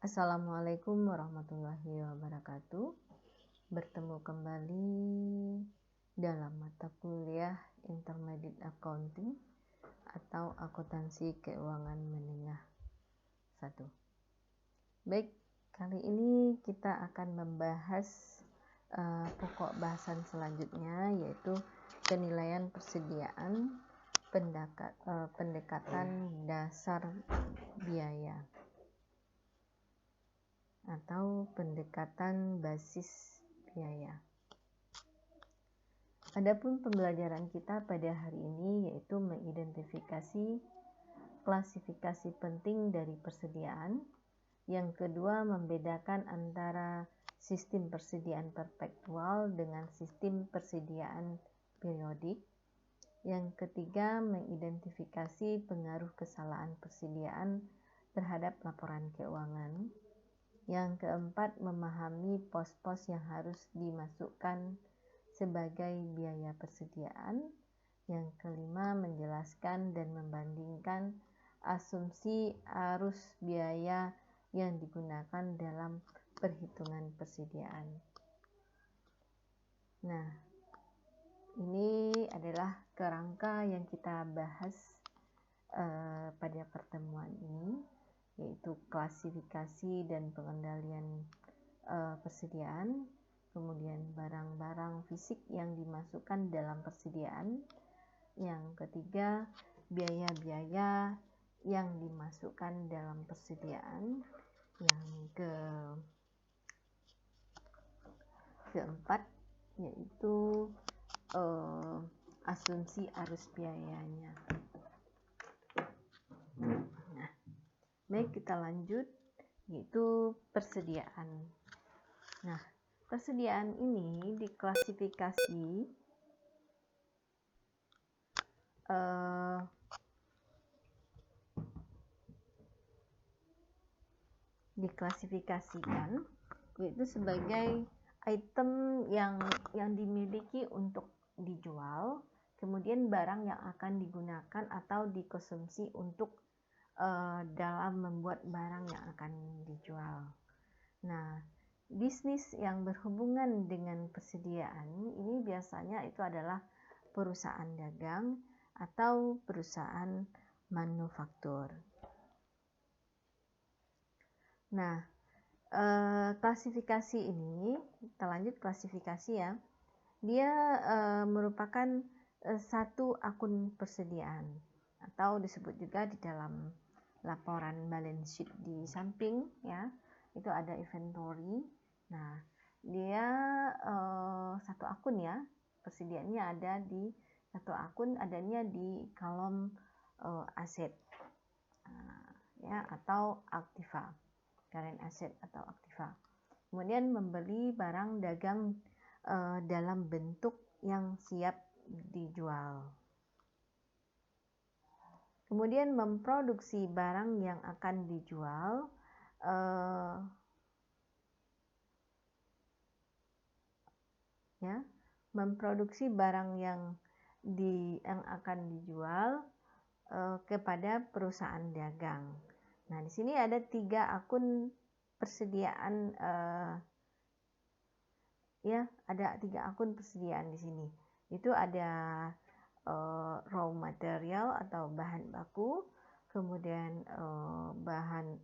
Assalamualaikum warahmatullahi wabarakatuh. Bertemu kembali dalam mata kuliah Intermediate Accounting atau Akuntansi Keuangan Menengah 1. Baik, kali ini kita akan membahas pokok bahasan selanjutnya, yaitu penilaian persediaan pendekatan dasar biaya atau pendekatan basis biaya. Adapun pembelajaran kita pada hari ini yaitu mengidentifikasi klasifikasi penting dari persediaan. Yang kedua, membedakan antara sistem persediaan perpetual dengan sistem persediaan periodik. Yang ketiga, mengidentifikasi pengaruh kesalahan persediaan terhadap laporan keuangan. Yang keempat, memahami pos-pos yang harus dimasukkan sebagai biaya persediaan. Yang kelima, menjelaskan dan membandingkan asumsi arus biaya yang digunakan dalam perhitungan persediaan. Nah, ini adalah kerangka yang kita bahas pada pertemuan ini, yaitu klasifikasi dan pengendalian persediaan, kemudian barang-barang fisik yang dimasukkan dalam persediaan, yang ketiga biaya-biaya yang dimasukkan dalam persediaan, yang keempat yaitu asumsi arus biayanya. Nah, baik, kita lanjut, yaitu persediaan. Nah, persediaan ini diklasifikasikan yaitu sebagai item yang dimiliki untuk dijual, kemudian barang yang akan digunakan atau dikonsumsi untuk dalam membuat barang yang akan dijual. Nah, bisnis yang berhubungan dengan persediaan ini biasanya itu adalah perusahaan dagang atau perusahaan manufaktur. Nah, klasifikasi ini, kita lanjut klasifikasi ya. Dia merupakan satu akun persediaan atau disebut juga di dalam laporan balance sheet di samping ya, itu ada inventory. Nah, dia satu akun ya, persediaannya ada di satu akun, adanya di kolom aset ya, atau aktiva, current asset atau aktiva. Kemudian membeli barang dagang dalam bentuk yang siap dijual. Kemudian memproduksi barang yang akan dijual, memproduksi barang yang akan dijual kepada perusahaan dagang. Nah, di sini ada 3 akun persediaan ada 3 akun persediaan di sini. Itu ada raw material atau bahan baku, kemudian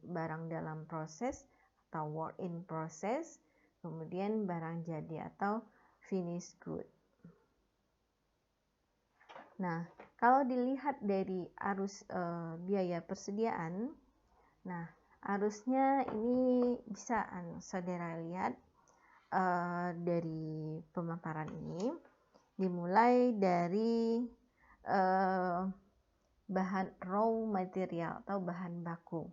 barang dalam proses atau work in process, kemudian barang jadi atau finished good. Nah, kalau dilihat dari arus biaya persediaan, nah arusnya ini bisa saudara lihat dari pemaparan ini, dimulai dari bahan raw material atau bahan baku.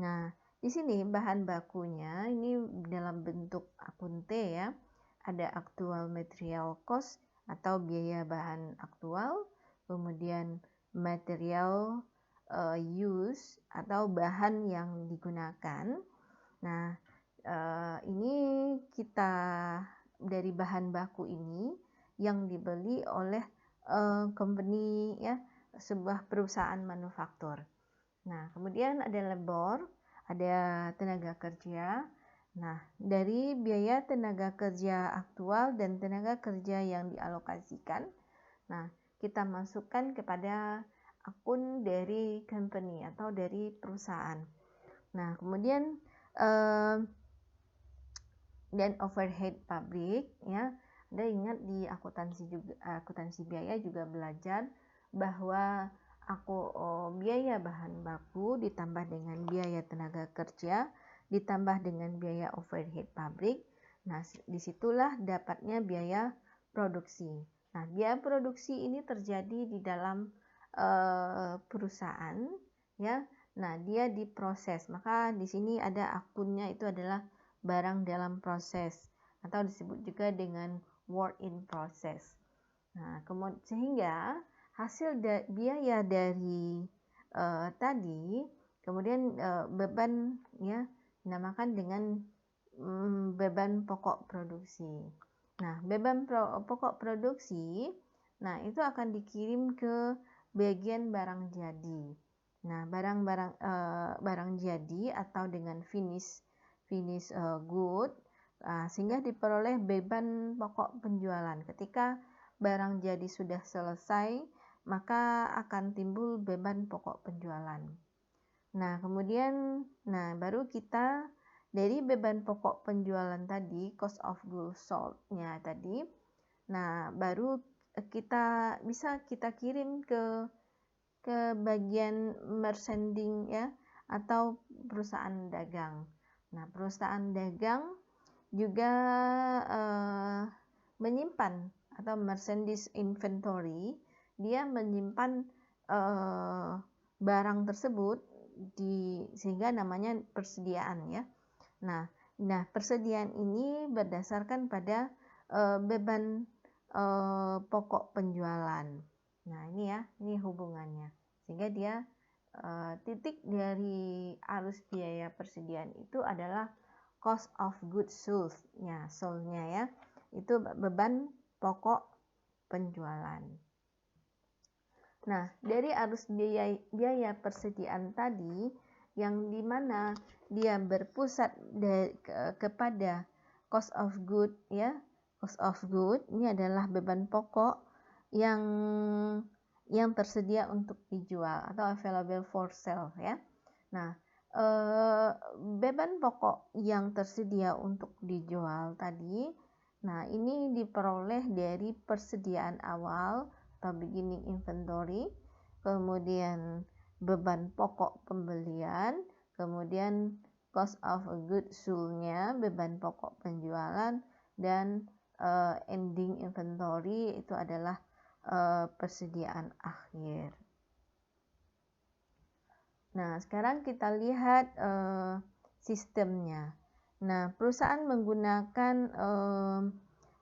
Nah, di sini bahan bakunya ini dalam bentuk akun T ya. Ada actual material cost atau biaya bahan aktual, kemudian material use atau bahan yang digunakan. Nah, ini kita dari bahan baku ini yang dibeli oleh company ya, sebuah perusahaan manufaktur. Nah, kemudian ada labor ada tenaga kerja. Nah, dari biaya tenaga kerja aktual dan tenaga kerja yang dialokasikan, nah, kita masukkan kepada akun dari company atau dari perusahaan. Nah, kemudian dan overhead pabrik, ya. Anda ingat di akuntansi biaya juga belajar bahwa biaya bahan baku ditambah dengan biaya tenaga kerja ditambah dengan biaya overhead pabrik. Nah, disitulah dapatnya biaya produksi. Nah, biaya produksi ini terjadi di dalam perusahaan, ya. Nah, dia diproses. Maka di sini ada akunnya, itu adalah barang dalam proses atau disebut juga dengan work in process. Nah, sehingga hasil biaya dari tadi kemudian beban, ya, dinamakan dengan beban pokok produksi. Nah, beban pokok produksi, nah itu akan dikirim ke bagian barang jadi. Nah, barang jadi atau dengan finish good, sehingga diperoleh beban pokok penjualan. Ketika barang jadi sudah selesai, maka akan timbul beban pokok penjualan. Nah, kemudian baru kita dari beban pokok penjualan tadi, cost of goods sold-nya tadi, nah baru bisa kita kirim ke bagian merchandising, ya, atau perusahaan dagang. Nah, perusahaan dagang juga menyimpan atau merchandise inventory, dia menyimpan barang tersebut sehingga namanya persediaan, ya. Nah, persediaan ini berdasarkan pada beban pokok penjualan. Nah, ini hubungannya. Sehingga dia titik dari arus biaya persediaan itu adalah cost of goods sold-nya, ya. Itu beban pokok penjualan. Nah, dari arus biaya persediaan tadi, yang dimana dia berpusat kepada cost of good, ya. Cost of good ini adalah beban pokok yang tersedia untuk dijual atau available for sale, ya. Nah, beban pokok yang tersedia untuk dijual tadi, nah ini diperoleh dari persediaan awal atau beginning inventory, kemudian beban pokok pembelian, kemudian cost of goods sold-nya, beban pokok penjualan, dan ending inventory itu adalah persediaan akhir. Nah, sekarang kita lihat sistemnya. Nah, perusahaan menggunakan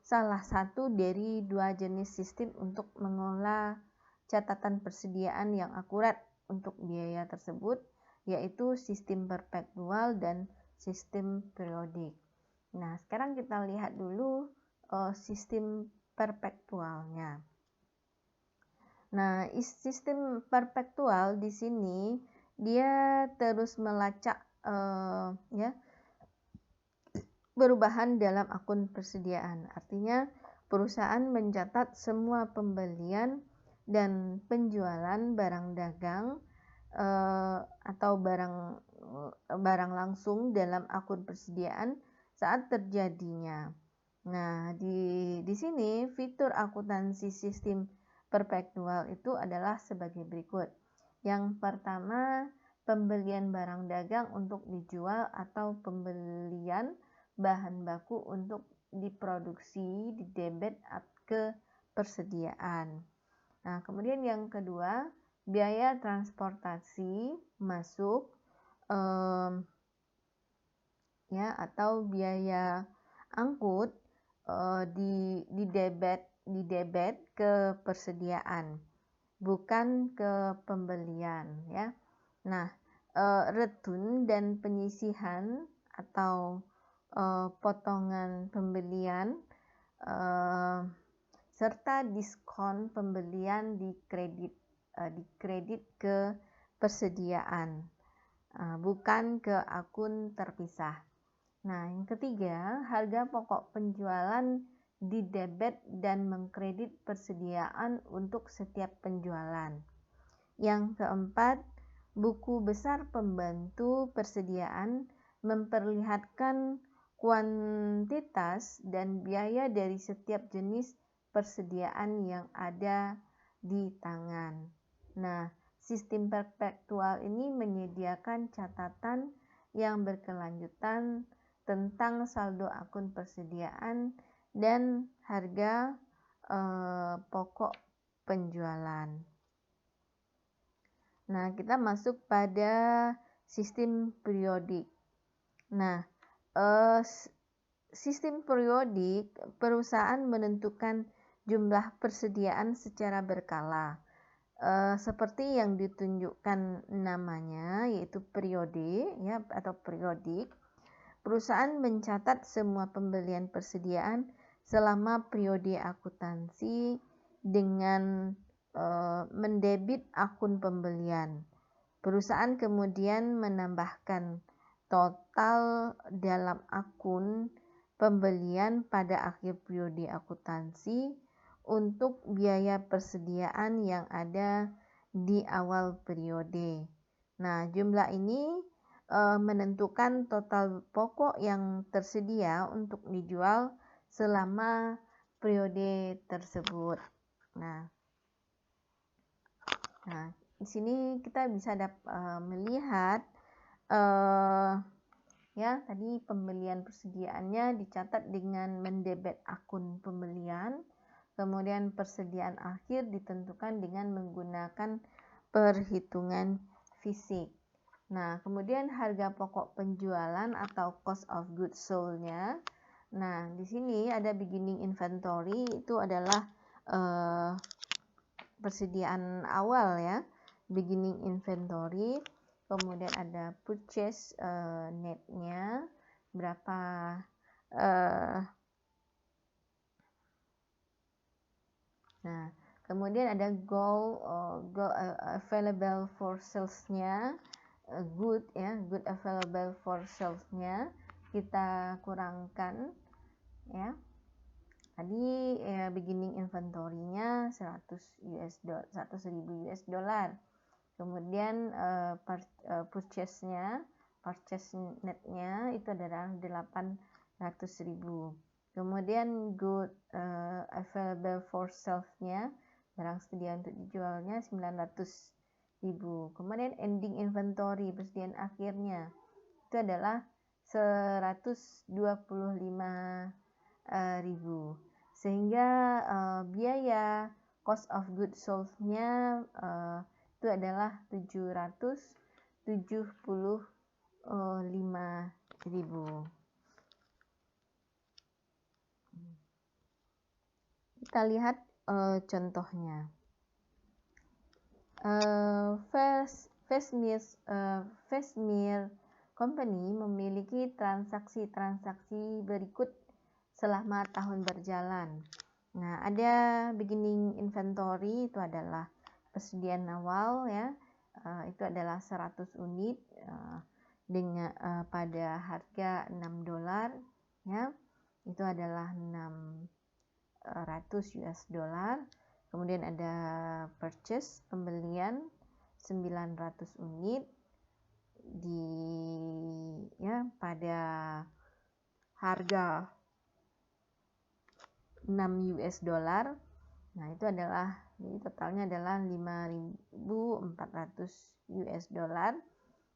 salah satu dari dua jenis sistem untuk mengolah catatan persediaan yang akurat untuk biaya tersebut, yaitu sistem perpetual dan sistem periodik. Nah, sekarang kita lihat dulu sistem perpetualnya. Nah, sistem perpetual di sini dia terus melacak ya, perubahan dalam akun persediaan. Artinya perusahaan mencatat semua pembelian dan penjualan barang dagang atau barang langsung dalam akun persediaan saat terjadinya. Nah, di sini fitur akuntansi sistem perpetual itu adalah sebagai berikut. Yang pertama, pembelian barang dagang untuk dijual atau pembelian bahan baku untuk diproduksi di debit ke persediaan. Nah, kemudian yang kedua, biaya transportasi masuk ya, atau biaya angkut di debit ke persediaan, bukan ke pembelian, ya. Nah, retun dan penyisihan atau potongan pembelian serta diskon pembelian di kredit ke persediaan. bukan ke akun terpisah. Nah, yang ketiga, harga pokok penjualan didebet dan mengkredit persediaan untuk setiap penjualan. Yang keempat, buku besar pembantu persediaan memperlihatkan kuantitas dan biaya dari setiap jenis persediaan yang ada di tangan. Nah, sistem perpetual ini menyediakan catatan yang berkelanjutan tentang saldo akun persediaan dan harga pokok penjualan. Nah, kita masuk pada sistem periodik. Nah, sistem periodik, perusahaan menentukan jumlah persediaan secara berkala. Seperti yang ditunjukkan namanya, yaitu periode ya, atau periodik. Perusahaan mencatat semua pembelian persediaan selama periode akuntansi dengan mendebit akun pembelian. Perusahaan kemudian menambahkan total dalam akun pembelian pada akhir periode akuntansi untuk biaya persediaan yang ada di awal periode. Nah, jumlah ini menentukan total pokok yang tersedia untuk dijual selama periode tersebut. Nah, di sini kita bisa melihat ya, tadi pembelian persediaannya dicatat dengan mendebet akun pembelian. Kemudian persediaan akhir ditentukan dengan menggunakan perhitungan fisik. Nah, kemudian harga pokok penjualan atau cost of goods sold-nya. Nah, di sini ada beginning inventory, itu adalah persediaan awal ya, beginning inventory. Kemudian ada purchase net-nya berapa, nah kemudian ada goal available for sales-nya, good available for sales-nya kita kurangkan ya. Tadi beginning inventory-nya 100.000 US dollar. Kemudian purchase-nya, purchase net-nya itu adalah 800.000. Kemudian good available for sales-nya, barang sedia untuk dijualnya 900.000. Kemudian ending inventory, persediaan akhirnya, itu adalah 125.000. Sehingga biaya cost of goods sold-nya itu adalah 775.000. Kita lihat contohnya. Fashmere Company memiliki transaksi-transaksi berikut selama tahun berjalan. Nah, ada beginning inventory, itu adalah persediaan awal ya, itu adalah 100 unit dengan pada harga $6 ya, itu adalah 600 US dollar. Kemudian ada purchase, pembelian 900 unit pada harga 6 US dollar. Nah, itu adalah, jadi totalnya adalah 5.400 US dollar.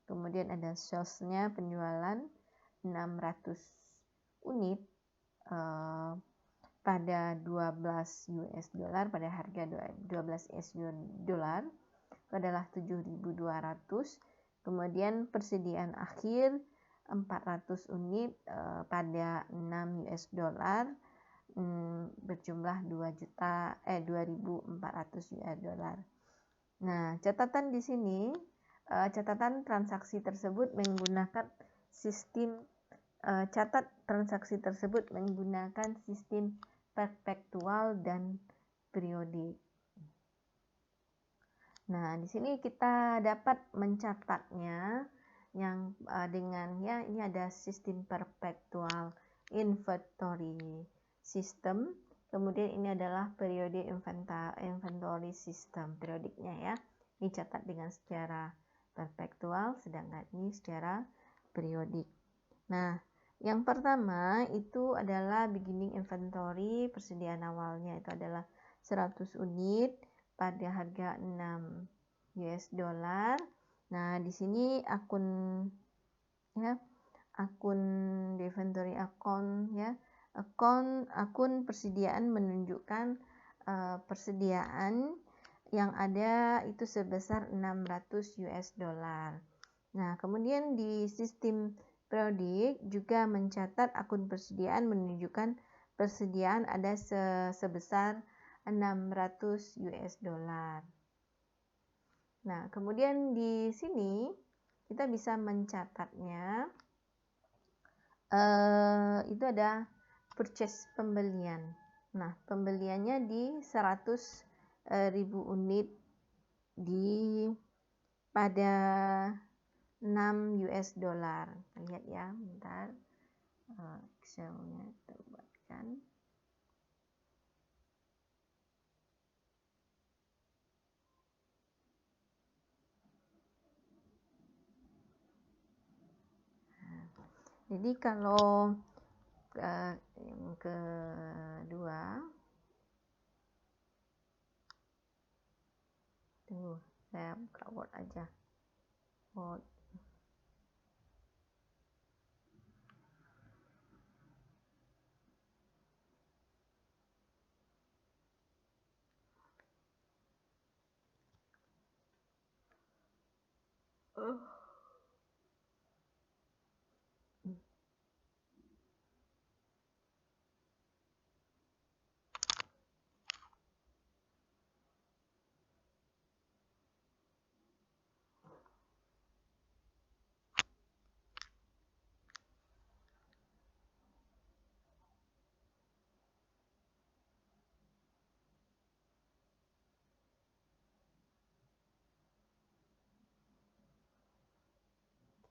Kemudian ada sales-nya, penjualan 600 unit pada 12 US dollar, pada harga 12 US dollar, itu adalah 7.200. Kemudian persediaan akhir 400 unit pada 6 US dollar, berjumlah 2.400 US dollar. Nah, catatan di sini, catatan transaksi tersebut menggunakan sistem sistem perpetual dan periodik. Nah, di sini kita dapat mencatatnya yang dengan ya ini ada sistem perpetual inventory system, kemudian ini adalah periode inventory system, periodiknya ya, dicatat dengan secara perpetual, sedangkan ini secara periodik. Nah, yang pertama itu adalah beginning inventory, persediaan awalnya itu adalah 100 unit pada harga 6 US dollar. Nah, di sini akun ya, akun inventory account ya, akun persediaan menunjukkan persediaan yang ada itu sebesar 600 US dollar. Nah, kemudian di sistem periodik juga mencatat akun persediaan menunjukkan persediaan ada sebesar 600 US dollar. Nah, kemudian di sini kita bisa mencatatnya, itu ada purchase, pembelian. Nah, pembeliannya di 100.000 unit pada 6 US dollar. Lihat ya, bentar. Excelnya kita buatkan. Jadi kalau yang kedua, tunggu, saya buka Word aja. Word.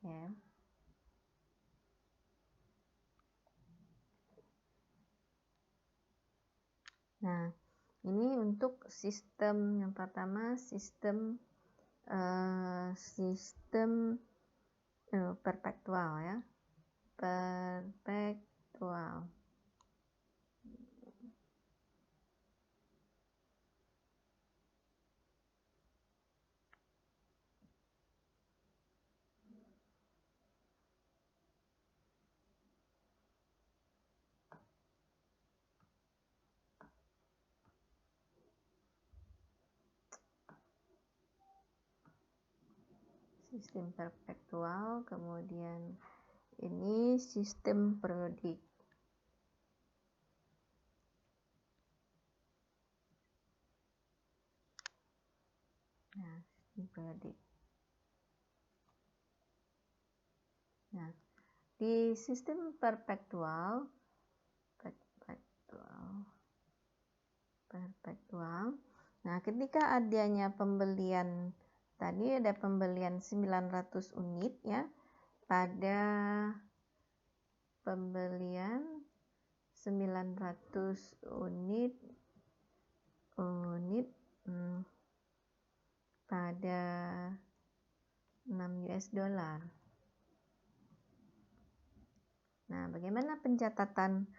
Ya. Nah, ini untuk sistem yang pertama, sistem perpetual ya, perpetual. Sistem perpetual, kemudian ini sistem periodik. Nah, sistem periodik. Nah, di sistem perpetual, nah ketika adanya pembelian, tadi ada pembelian 900 unit ya, pada pembelian 900 unit pada 6 US dollar. Nah, bagaimana pencatatan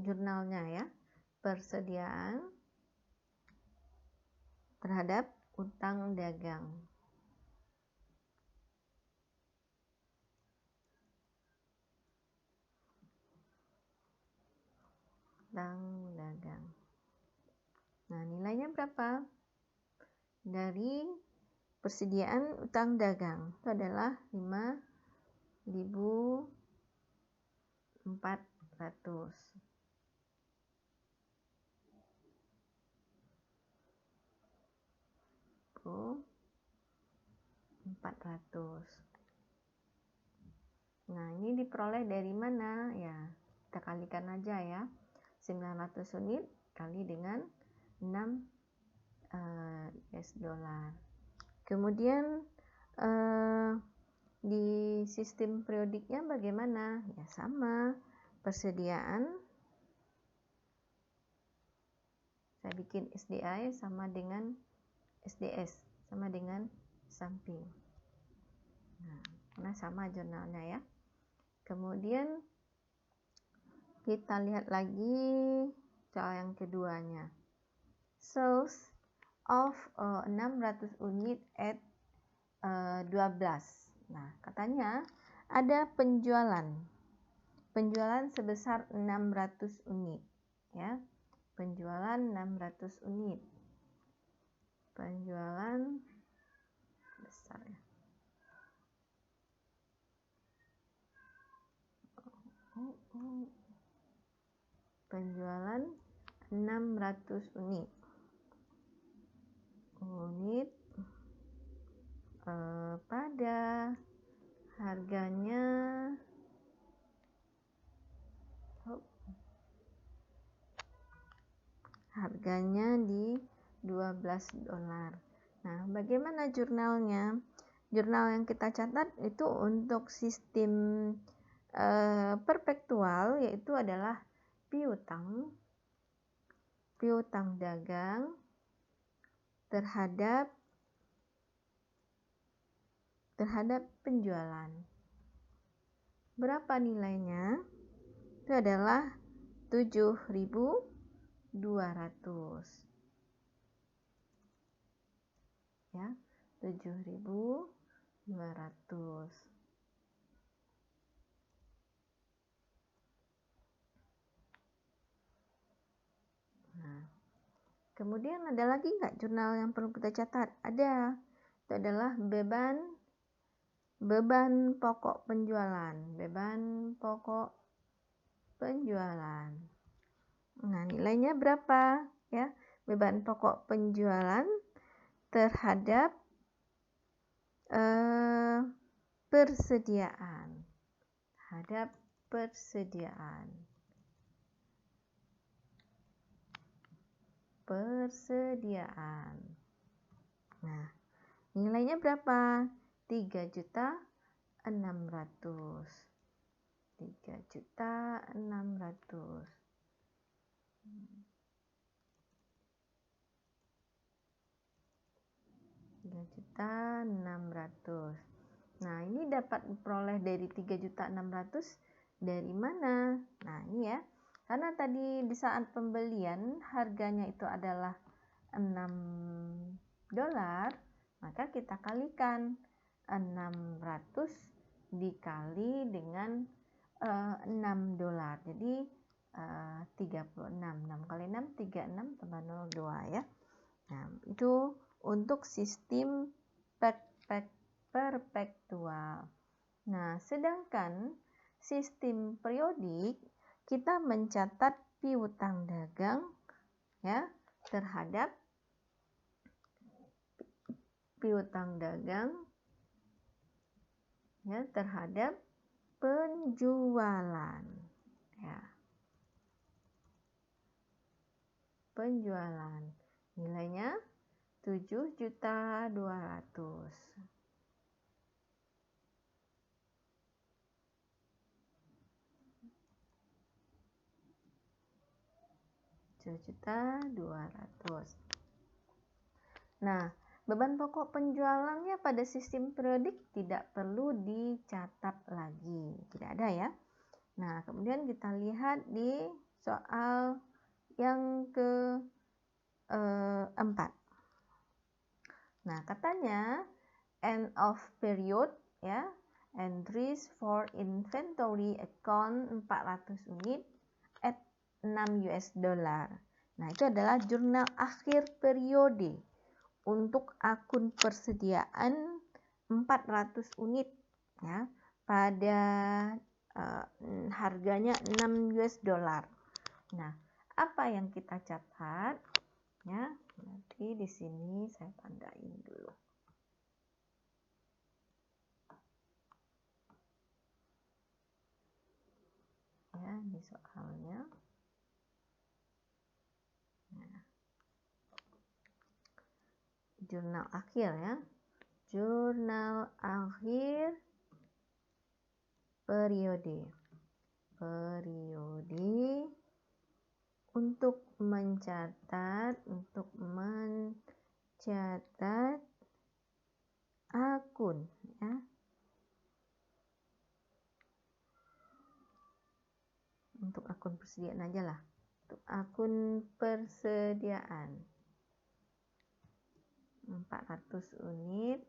jurnalnya ya? Persediaan terhadap utang dagang. Utang dagang. Nah, nilainya berapa? Dari persediaan utang dagang itu adalah 5.400. Nah, ini diperoleh dari mana? Ya, kita kalikan aja ya. 900 unit kali dengan 6 US dollar. Kemudian di sistem periodiknya bagaimana? Ya sama, persediaan saya bikin SDI sama dengan SDS, sama dengan samping. Nah sama jurnalnya ya. Kemudian kita lihat lagi soal yang keduanya. Sales of 600 unit at 12. Nah, katanya ada penjualan sebesar 600 unit ya. Penjualan 600 unit. Penjualan besar ya. Penjualan 600 unit. Pada harganya di $12. Nah, bagaimana jurnalnya? Jurnal yang kita catat itu untuk sistem perpektual, yaitu adalah piutang dagang terhadap penjualan. Berapa nilainya? Itu adalah 7.200. Ya, 7.200. Nah, kemudian ada lagi nggak jurnal yang perlu kita catat? Ada. Itu adalah beban pokok penjualan. Nah, nilainya berapa? Ya, beban pokok penjualan terhadap persediaan. Nah, nilainya berapa? 3.600.000. 3.600.000. Nah, ini dapat diperoleh dari 3.600.000 dari mana? Nah, ini ya. Karena tadi di saat pembelian harganya itu adalah $6, maka kita kalikan 600 dikali dengan $6. Jadi 36. 6 kali 6 36 tambah 02 ya. Nah, itu untuk sistem perpektual. Nah, sedangkan sistem periodik kita mencatat piutang dagang ya terhadap penjualan ya. Penjualan nilainya 7.200.000. 7.200.000. Nah, beban pokok penjualannya pada sistem periodik tidak perlu dicatat lagi. Tidak ada ya. Nah, kemudian kita lihat di soal yang keempat. Nah, katanya end of period ya, entries for inventory account 400 unit at $6. Nah, itu adalah jurnal akhir periode untuk akun persediaan 400 unit ya pada harganya $6. Nah, apa yang kita catat ya? Nanti di sini saya tandain dulu. Ya, ini soalnya. Nah, jurnal akhir ya. Jurnal akhir periode untuk mencatat akun, ya. Untuk akun persediaan aja lah. Untuk akun persediaan 400 unit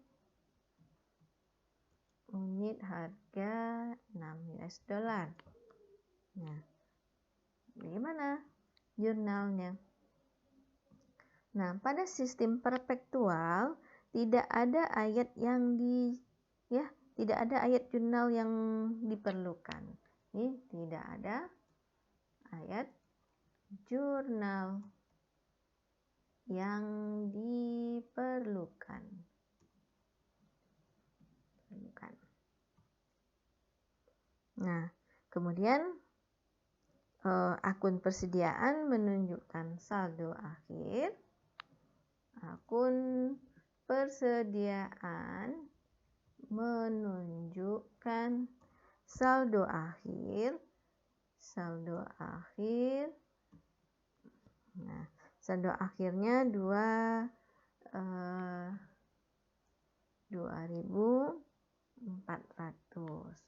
harga 6 US dollar. Nah, bagaimana jurnalnya? Nah, pada sistem perpektual tidak ada ayat tidak ada ayat jurnal yang diperlukan. Ini tidak ada ayat jurnal yang diperlukan. Nah, kemudian akun persediaan menunjukkan saldo akhir. Akun persediaan menunjukkan saldo akhir. Nah, saldo akhirnya 2.400.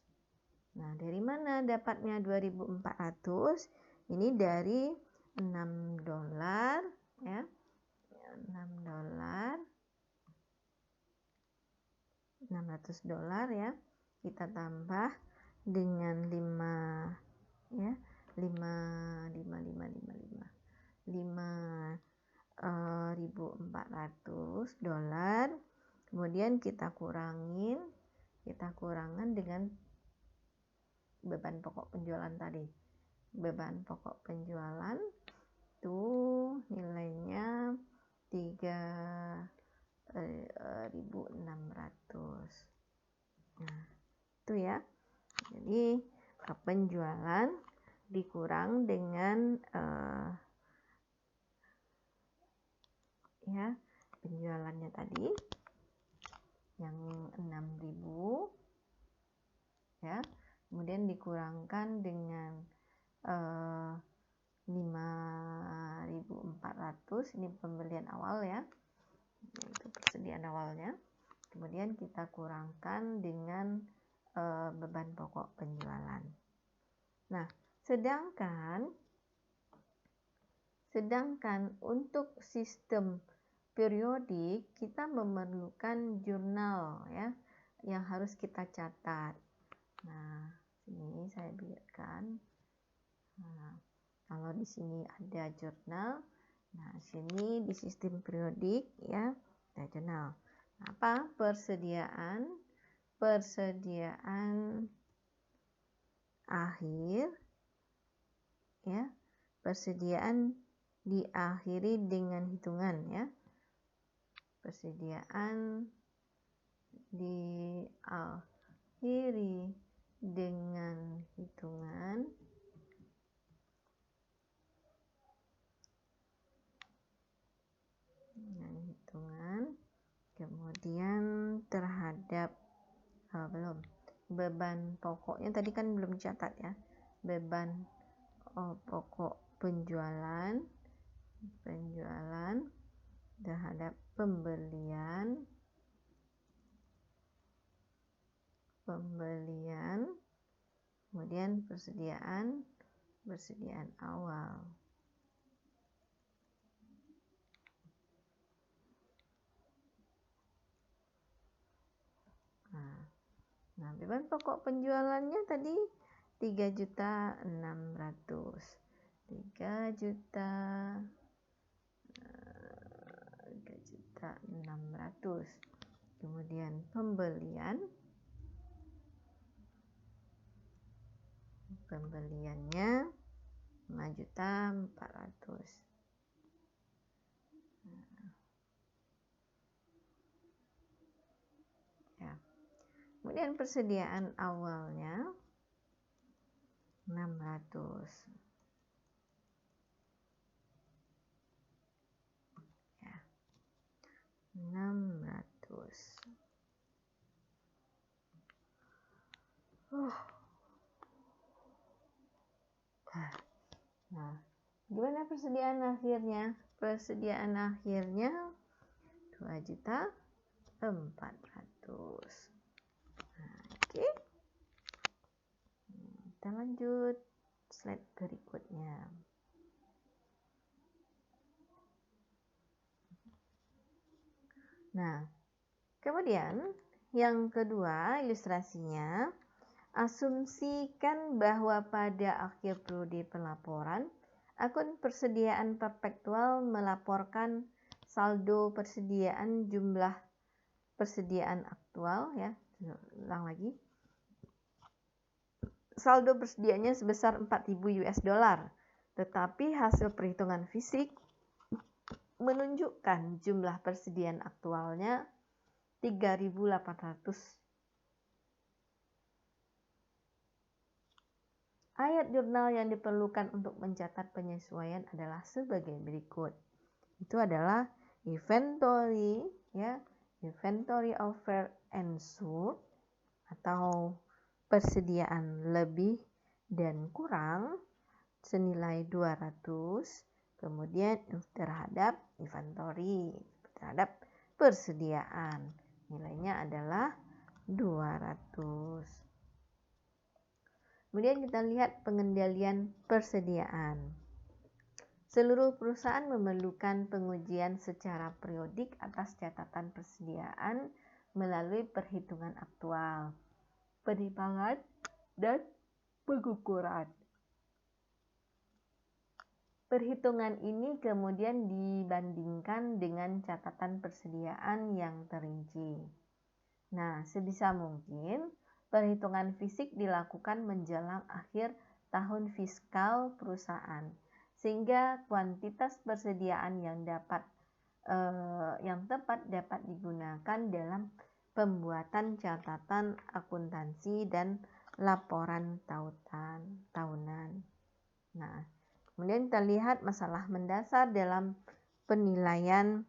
Nah, dari mana dapatnya 2.400? Ini dari 6 dolar, ya. 600 dolar, ya. Kita tambah dengan 5.400 dolar. Kemudian kita kurangkan dengan beban pokok penjualan tadi. Beban pokok penjualan itu nilainya 3.600. Nah, itu ya. Jadi penjualan dikurang dengan penjualannya tadi yang 6.000, ya. Kemudian dikurangkan dengan 5.400, ini pembelian awal, ya. Itu persediaan awalnya. Kemudian kita kurangkan dengan beban pokok penjualan. Nah, sedangkan untuk sistem periodik kita memerlukan jurnal, ya, yang harus kita catat. Nah, sini saya biarkan. Nah, kalau di sini ada jurnal, nah sini di sistem periodik, ya, ada jurnal. Apa? Persediaan akhir, ya. Persediaan diakhiri dengan hitungan, ya. Persediaan diakhiri dengan hitungan. Kemudian terhadap beban pokoknya tadi kan belum dicatat, ya. Beban pokok penjualan terhadap pembelian, kemudian persediaan awal. Nah, beban pokok penjualannya tadi 3.600. 3.600. Kemudian pembeliannya 5.400. Ya. Kemudian persediaan awalnya 600. Ya. 600. Nah, gimana persediaan akhirnya? Persediaan akhirnya 2.400.000. Nah, oke. Kita lanjut slide berikutnya. Nah, kemudian yang kedua ilustrasinya, asumsikan bahwa pada akhir periode pelaporan, akun persediaan perpektual melaporkan saldo persediaan jumlah persediaan aktual, ya. Ulang lagi. Saldo persediaannya sebesar 4.000 US dollar, tetapi hasil perhitungan fisik menunjukkan jumlah persediaan aktualnya 3.800. Ayat jurnal yang diperlukan untuk mencatat penyesuaian adalah sebagai berikut. Itu adalah inventory, ya, inventory offer and sold, atau persediaan lebih dan kurang senilai 200, kemudian terhadap inventory, terhadap persediaan, nilainya adalah 200. Kemudian kita lihat pengendalian persediaan. Seluruh perusahaan memerlukan pengujian secara periodik atas catatan persediaan melalui perhitungan aktual, penimbangan, dan pengukuran. Perhitungan ini kemudian dibandingkan dengan catatan persediaan yang terinci. Nah, sebisa mungkin perhitungan fisik dilakukan menjelang akhir tahun fiskal perusahaan, sehingga kuantitas persediaan yang tepat dapat digunakan dalam pembuatan catatan akuntansi dan laporan tahunan. Nah, kemudian kita lihat masalah mendasar dalam penilaian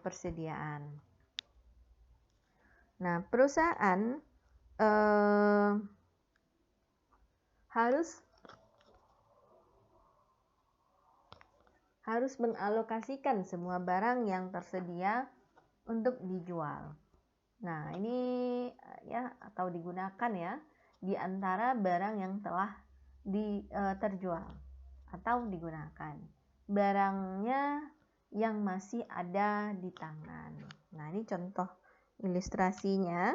persediaan. Nah, perusahaan harus mengalokasikan semua barang yang tersedia untuk dijual. Nah, ini ya, atau digunakan ya, di antara barang yang telah terjual atau digunakan. Barangnya yang masih ada di tangan. Nah, ini contoh ilustrasinya.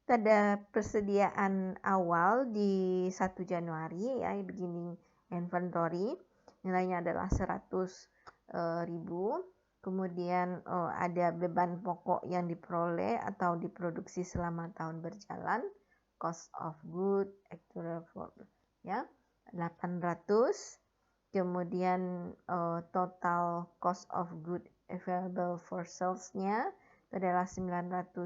Ada persediaan awal di 1 Januari, ya, beginning inventory, nilainya adalah 100.000. Kemudian ada beban pokok yang diperoleh atau diproduksi selama tahun berjalan, cost of good actual for, ya, 800. Kemudian total cost of good available for sales-nya itu adalah 900.000.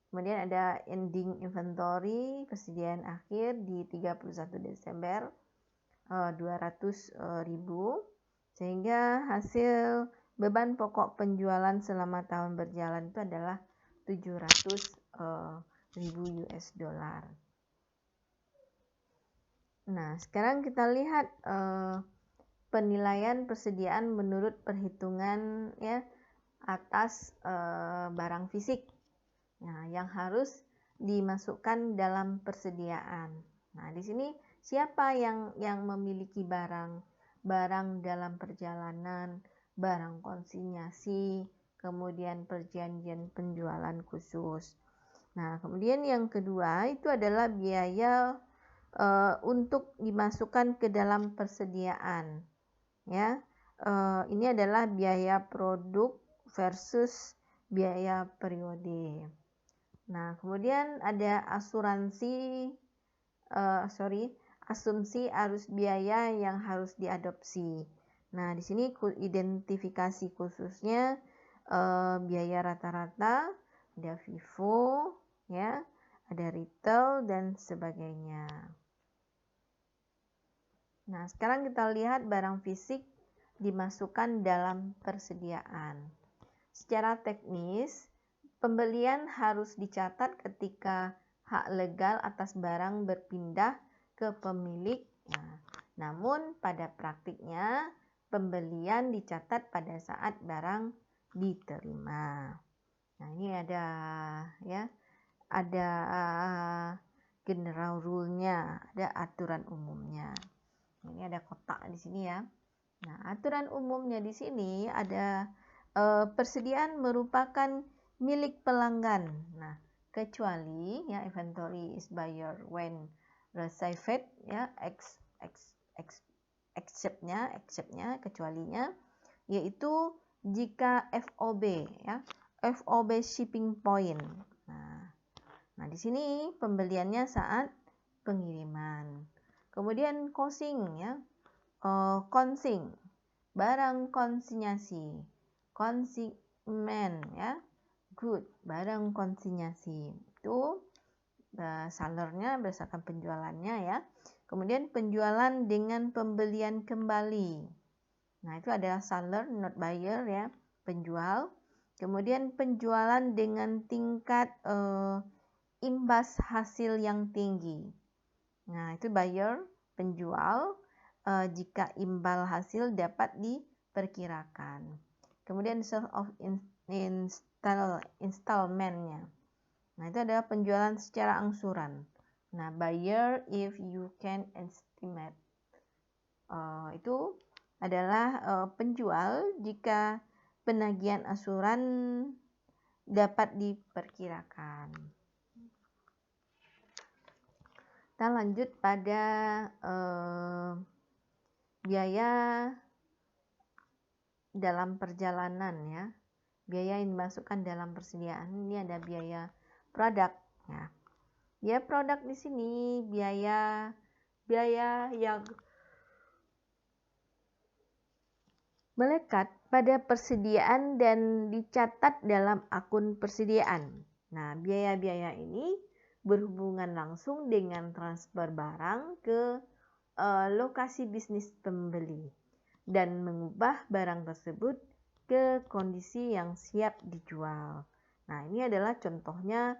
Kemudian ada ending inventory, persediaan akhir di 31 Desember 200.000, sehingga hasil beban pokok penjualan selama tahun berjalan itu adalah 700.000 US dollar. Nah, sekarang kita lihat penilaian persediaan menurut perhitungan, ya, atas barang fisik. Nah, yang harus dimasukkan dalam persediaan. Nah, di sini siapa yang memiliki barang dalam perjalanan, barang konsinyasi, kemudian perjanjian penjualan khusus. Nah, kemudian yang kedua itu adalah biaya untuk dimasukkan ke dalam persediaan. Ya, ini asuransi biaya produk versus biaya periode. Nah, kemudian ada asumsi arus biaya yang harus diadopsi. Nah, di sini identifikasi khususnya biaya rata-rata, ada FIFO, ya, ada retail dan sebagainya. Nah, sekarang kita lihat barang fisik dimasukkan dalam persediaan. Secara teknis, pembelian harus dicatat ketika hak legal atas barang berpindah ke pemilik. Nah, namun pada praktiknya pembelian dicatat pada saat barang diterima. Nah, ini ada general rule-nya, ada aturan umumnya. Ini ada kotak di sini ya. Nah, aturan umumnya di sini ada persediaan merupakan milik pelanggan. Nah, kecuali inventory is buyer when received exceptnya kecualinya yaitu jika FOB FOB shipping point. Nah, di sini pembeliannya saat pengiriman. Kemudian konsing, barang konsinyasi, konsigmen good, barang konsinyasi itu sellernya berdasarkan penjualannya ya. Kemudian penjualan dengan pembelian kembali. Nah, itu adalah seller not buyer ya, penjual. Kemudian penjualan dengan tingkat imbas hasil yang tinggi. Nah, itu buyer, penjual, jika imbal hasil dapat diperkirakan. Kemudian sale of installment-nya. Nah, itu adalah penjualan secara angsuran. Nah, buyer if you can estimate. Itu adalah penjual jika penagihan angsuran dapat diperkirakan. Kita lanjut pada biaya dalam perjalanan ya. Biaya yang dimasukkan dalam persediaan. Ini ada biaya produk ya. Biaya produk di sini biaya yang melekat pada persediaan dan dicatat dalam akun persediaan. Nah, biaya-biaya ini berhubungan langsung dengan transfer barang ke lokasi bisnis pembeli dan mengubah barang tersebut ke kondisi yang siap dijual. Nah, ini adalah contohnya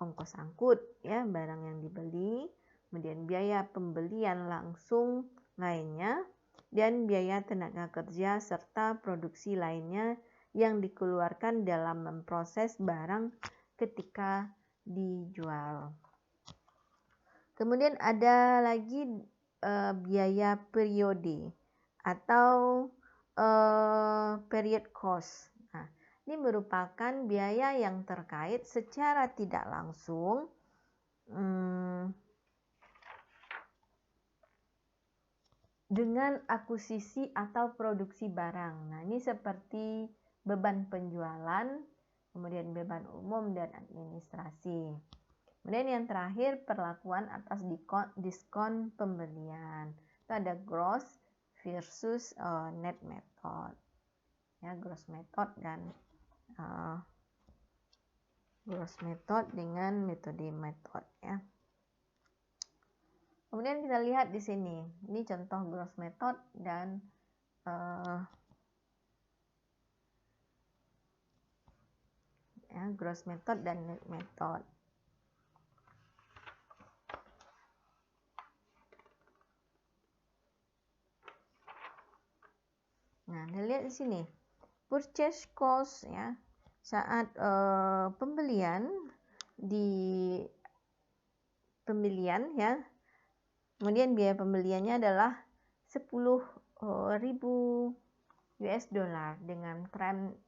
ongkos angkut ya, barang yang dibeli, kemudian biaya pembelian langsung lainnya, dan biaya tenaga kerja serta produksi lainnya yang dikeluarkan dalam memproses barang ketika dijual. Kemudian ada lagi biaya periode atau period cost. Nah, ini merupakan biaya yang terkait secara tidak langsung dengan akuisisi atau produksi barang. Nah, ini seperti beban penjualan, kemudian beban umum dan administrasi. Kemudian yang terakhir perlakuan atas diskon pembelian. Itu ada gross versus net method. Ya, gross method dan gross method dengan metode ya. Kemudian kita lihat di sini. Ini contoh gross method dan gross method dan net method. Nah, kita lihat di sini. Purchase cost ya. Saat pembelian ya. Kemudian biaya pembeliannya adalah 10.000 US dollar dengan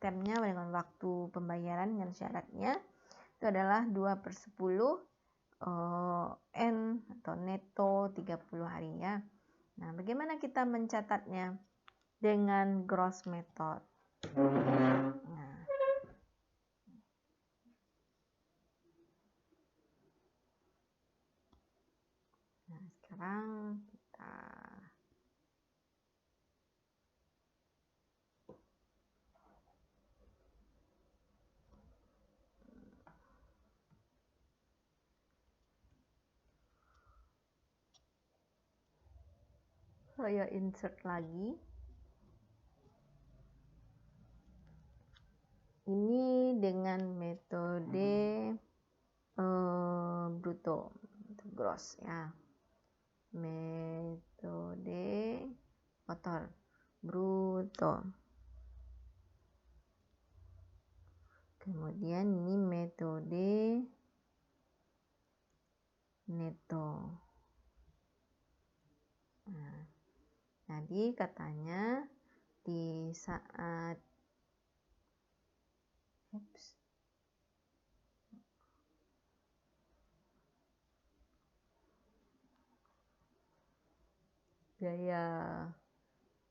termnya dengan waktu pembayaran dengan syaratnya itu adalah 2/10 N atau neto 30 hari ya. Nah, bagaimana kita mencatatnya? Dengan gross method. Nah, sekarang kita saya insert lagi. Ini dengan metode brut bruto, itu gross ya. Metode kotor, bruto. Kemudian ini metode neto. Nah, jadi katanya di saat biaya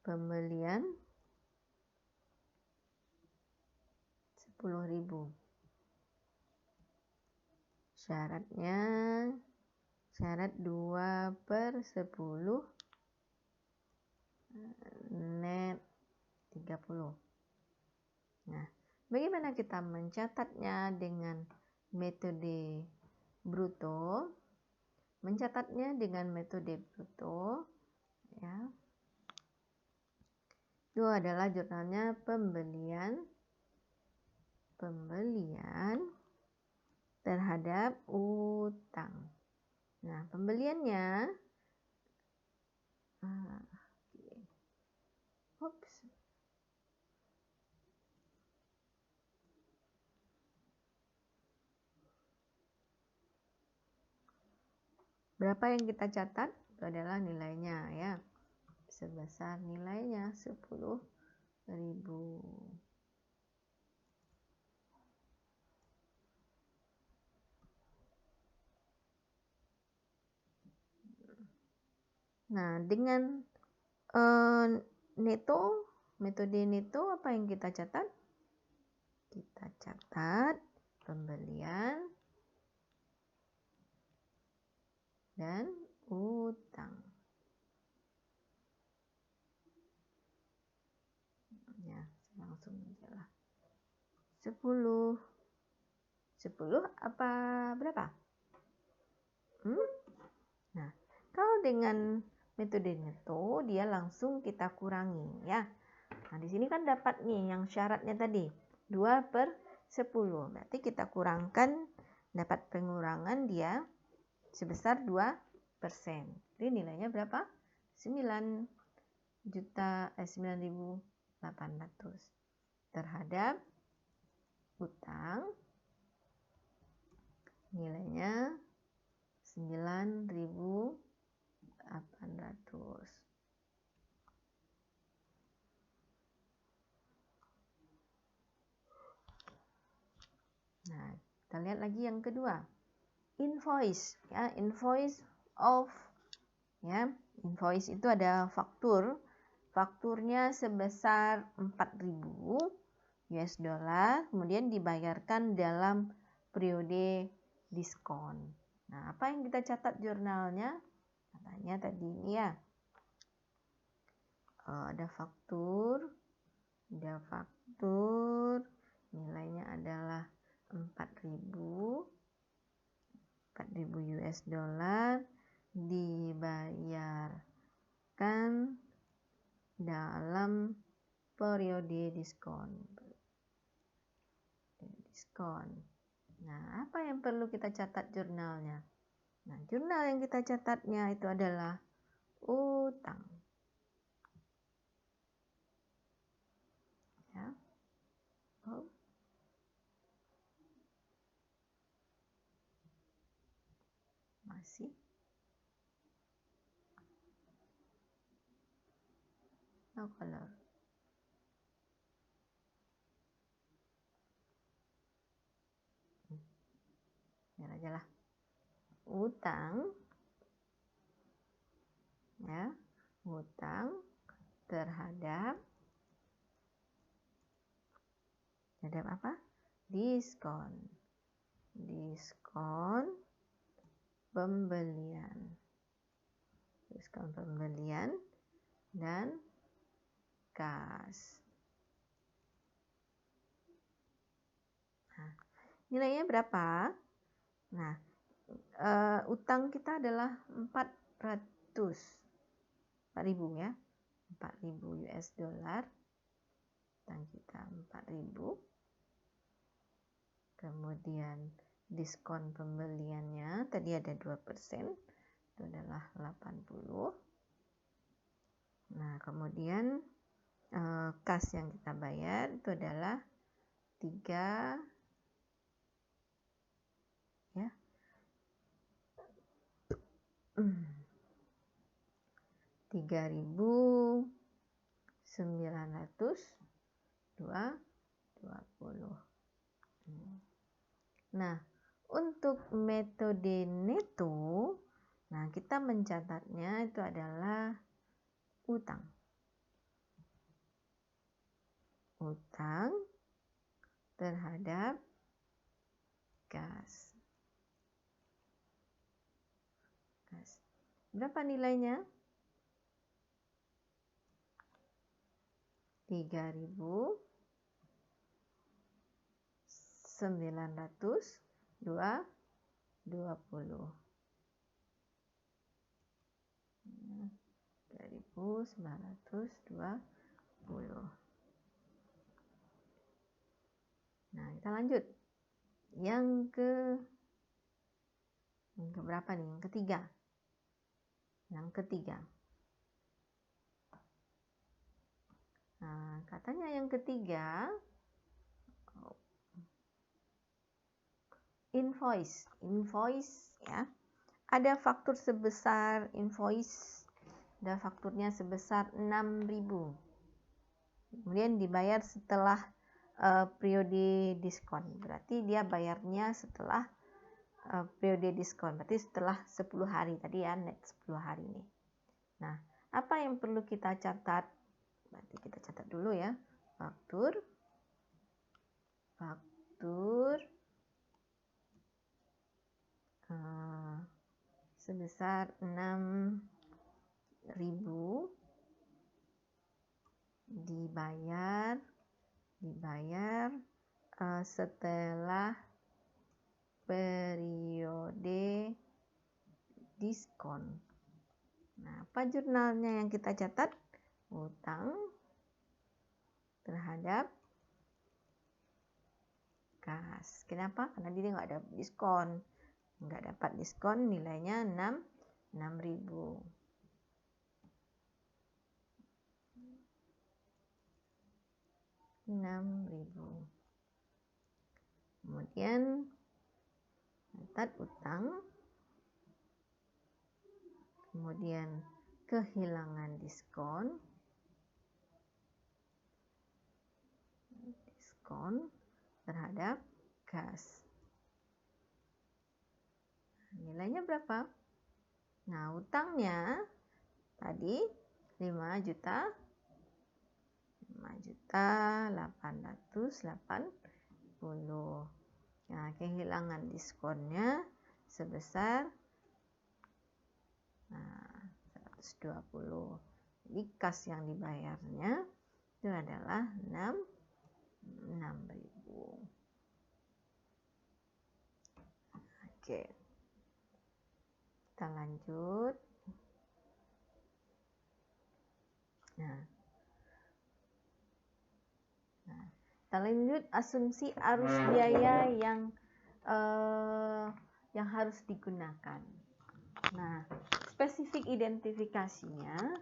pembelian 10.000. Syaratnya syarat 2/10 net 30. Nah, bagaimana kita mencatatnya dengan metode bruto? Mencatatnya dengan metode bruto ya. Itu adalah jurnalnya pembelian terhadap utang. Nah, pembeliannya berapa yang kita catat? Itu adalah nilainya ya. Sebesar nilainya 10.000. Nah, dengan metode neto apa yang kita catat? Kita catat pembelian dan utang. Ya, langsung aja lah. 10 apa berapa? Nah, kalau dengan metode neto dia langsung kita kurangi ya. Nah, di sini kan dapat nih yang syaratnya tadi 2/10. Berarti kita kurangkan, dapat pengurangan dia sebesar 2%. Jadi nilainya berapa? 9.800 terhadap utang nilainya 9.800. Nah, kita lihat lagi yang kedua. Invoice ya, invoice of ya. Invoice itu ada faktur. Fakturnya sebesar 4.000 US dollar, kemudian dibayarkan dalam periode diskon. Nah, apa yang kita catat jurnalnya? Katanya tadi ini ya. Ada faktur, nilainya adalah 4.000 US dollar dibayarkan dalam periode diskon. Nah, apa yang perlu kita catat jurnalnya? Nah, jurnal yang kita catatnya itu adalah utang. Ya. Masih. No color. Biar aja lah. Utang ya, utang terhadap apa? Diskon pembelian. Diskon pembelian dan kas. Nah, nilainya berapa? Nah, utang kita adalah 4.000 ya. 4.000 US dollar. Utang kita 4.000. Kemudian diskon pembeliannya tadi ada 2%, itu adalah 80. Nah, kemudian kas yang kita bayar itu adalah 3 ya. 3.920. Nah, untuk metode neto, nah kita mencatatnya itu adalah utang. Utang terhadap kas. Berapa nilainya? 3.920. 3.920. Nah, kita lanjut. Yang berapa nih? Yang ketiga. Nah, katanya yang ketiga invoice ya. Ada faktur sebesar invoice. Ada fakturnya sebesar 6.000. Kemudian dibayar setelah periode diskon. Berarti dia bayarnya setelah periode diskon. Berarti setelah 10 hari tadi ya, net 10 hari nih. Nah, apa yang perlu kita catat? Berarti kita catat dulu ya. Faktur sebesar 6.000 dibayar setelah periode diskon. Nah, apa jurnalnya yang kita catat? Utang terhadap kas. Kenapa? Karena dia nggak ada diskon. Nggak dapat diskon, nilainya 6.000. Kemudian catat utang, kemudian kehilangan diskon terhadap kas. Nilainya berapa? Nah, utangnya tadi 5.880. Nah, kehilangan diskonnya sebesar 120. Jadi kas yang dibayarnya itu adalah 6.000. Oke. Kita lanjut. Nah, kita lanjut asumsi arus biaya yang harus digunakan. Nah, spesifik identifikasinya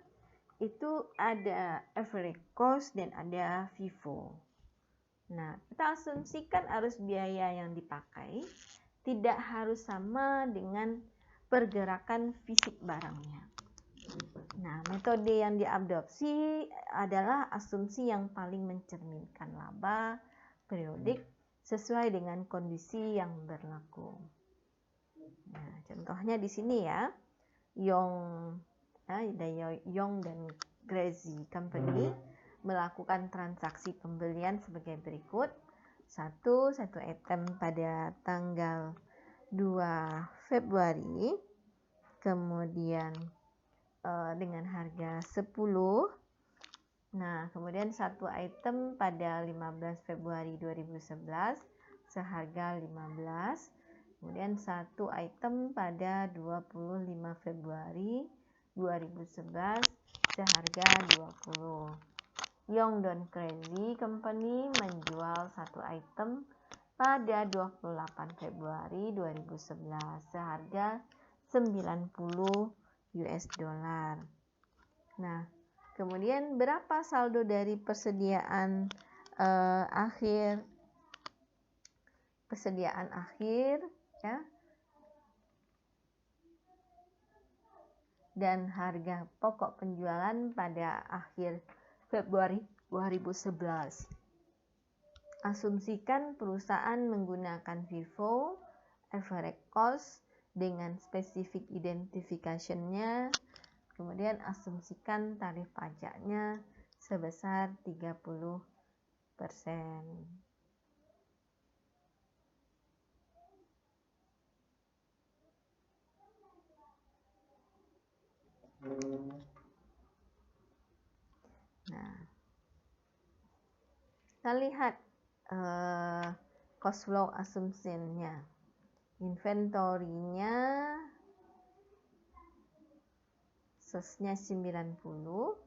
itu ada average cost dan ada FIFO. Nah, kita asumsikan arus biaya yang dipakai tidak harus sama dengan pergerakan fisik barangnya. Nah, metode yang diadopsi adalah asumsi yang paling mencerminkan laba periodik sesuai dengan kondisi yang berlaku. Nah, contohnya di sini ya, Yong dan Gracie Company melakukan transaksi pembelian sebagai berikut. Satu item pada tanggal 2 Februari, kemudian dengan harga 10. Nah, kemudian satu item pada 15 Februari 2011 seharga 15. Kemudian satu item pada 25 Februari 2011 seharga 20. Yong dan Crazy Company menjual satu item pada 28 Februari 2011 seharga 90 US dollar. Nah, kemudian berapa saldo dari persediaan akhir ya, dan harga pokok penjualan pada akhir Februari 2011. Asumsikan perusahaan menggunakan FIFO, average cost dengan spesifik identification-nya, kemudian asumsikan tarif pajaknya sebesar 30%. Nah, kita lihat cost flow assumption-nya. Inventory-nya sesnya 90,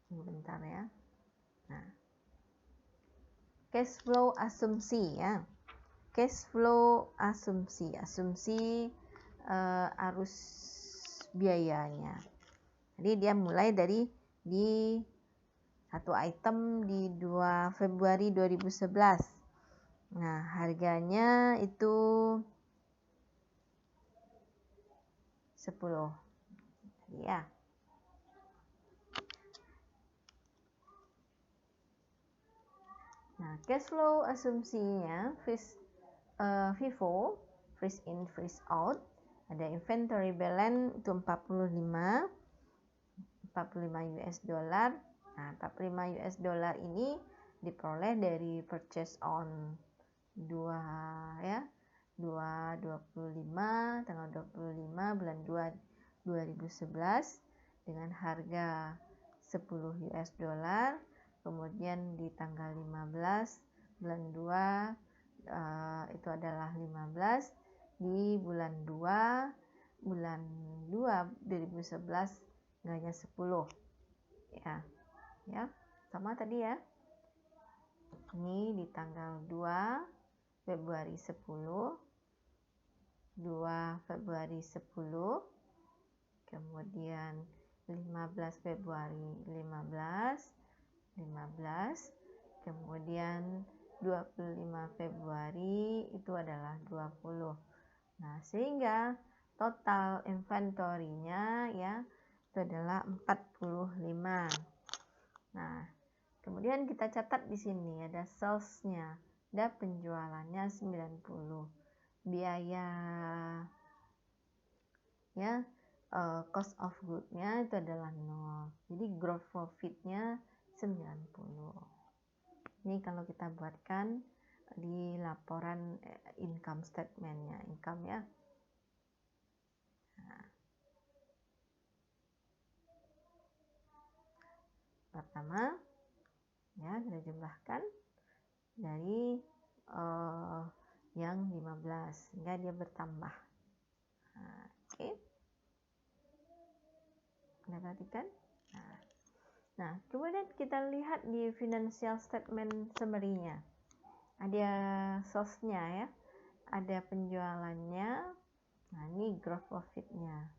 bentar ya. Nah, cash flow asumsi ya. Cash flow asumsi arus biayanya. Jadi dia mulai dari di satu item di 2 Februari 2011. Nah, harganya itu 10. Ya. Nah, cash flow asumsinya FIFO, freeze in, freeze out. Ada inventory balance itu 45 US dollar. Nah, 45 US dollar ini diperoleh dari purchase on 25 tanggal 25 bulan 2 2011 dengan harga 10 US dollar. Kemudian di tanggal 15 bulan 2 itu adalah 15, di bulan 2 2011 hanya 10 ya sama tadi ya. Ini di tanggal 2 Februari 10, 2 Februari 10, kemudian 15 Februari 15, kemudian 25 Februari itu adalah 20. Nah, sehingga total inventory-nya ya itu adalah 45. Nah, kemudian kita catat di sini ada sales-nya, ada penjualannya 90. Biaya ya cost of good-nya itu adalah 0. Jadi gross profit-nya 90. Ini kalau kita buatkan di laporan income statement-nya, income ya. Nah, pertama ya kita jumlahkan dari yang 15 sehingga dia bertambah. Nah, oke. Anda perhatikan? Nah, kemudian kita lihat di financial statement summary-nya. Ada source-nya ya. Ada penjualannya. Nah, ini gross profit-nya.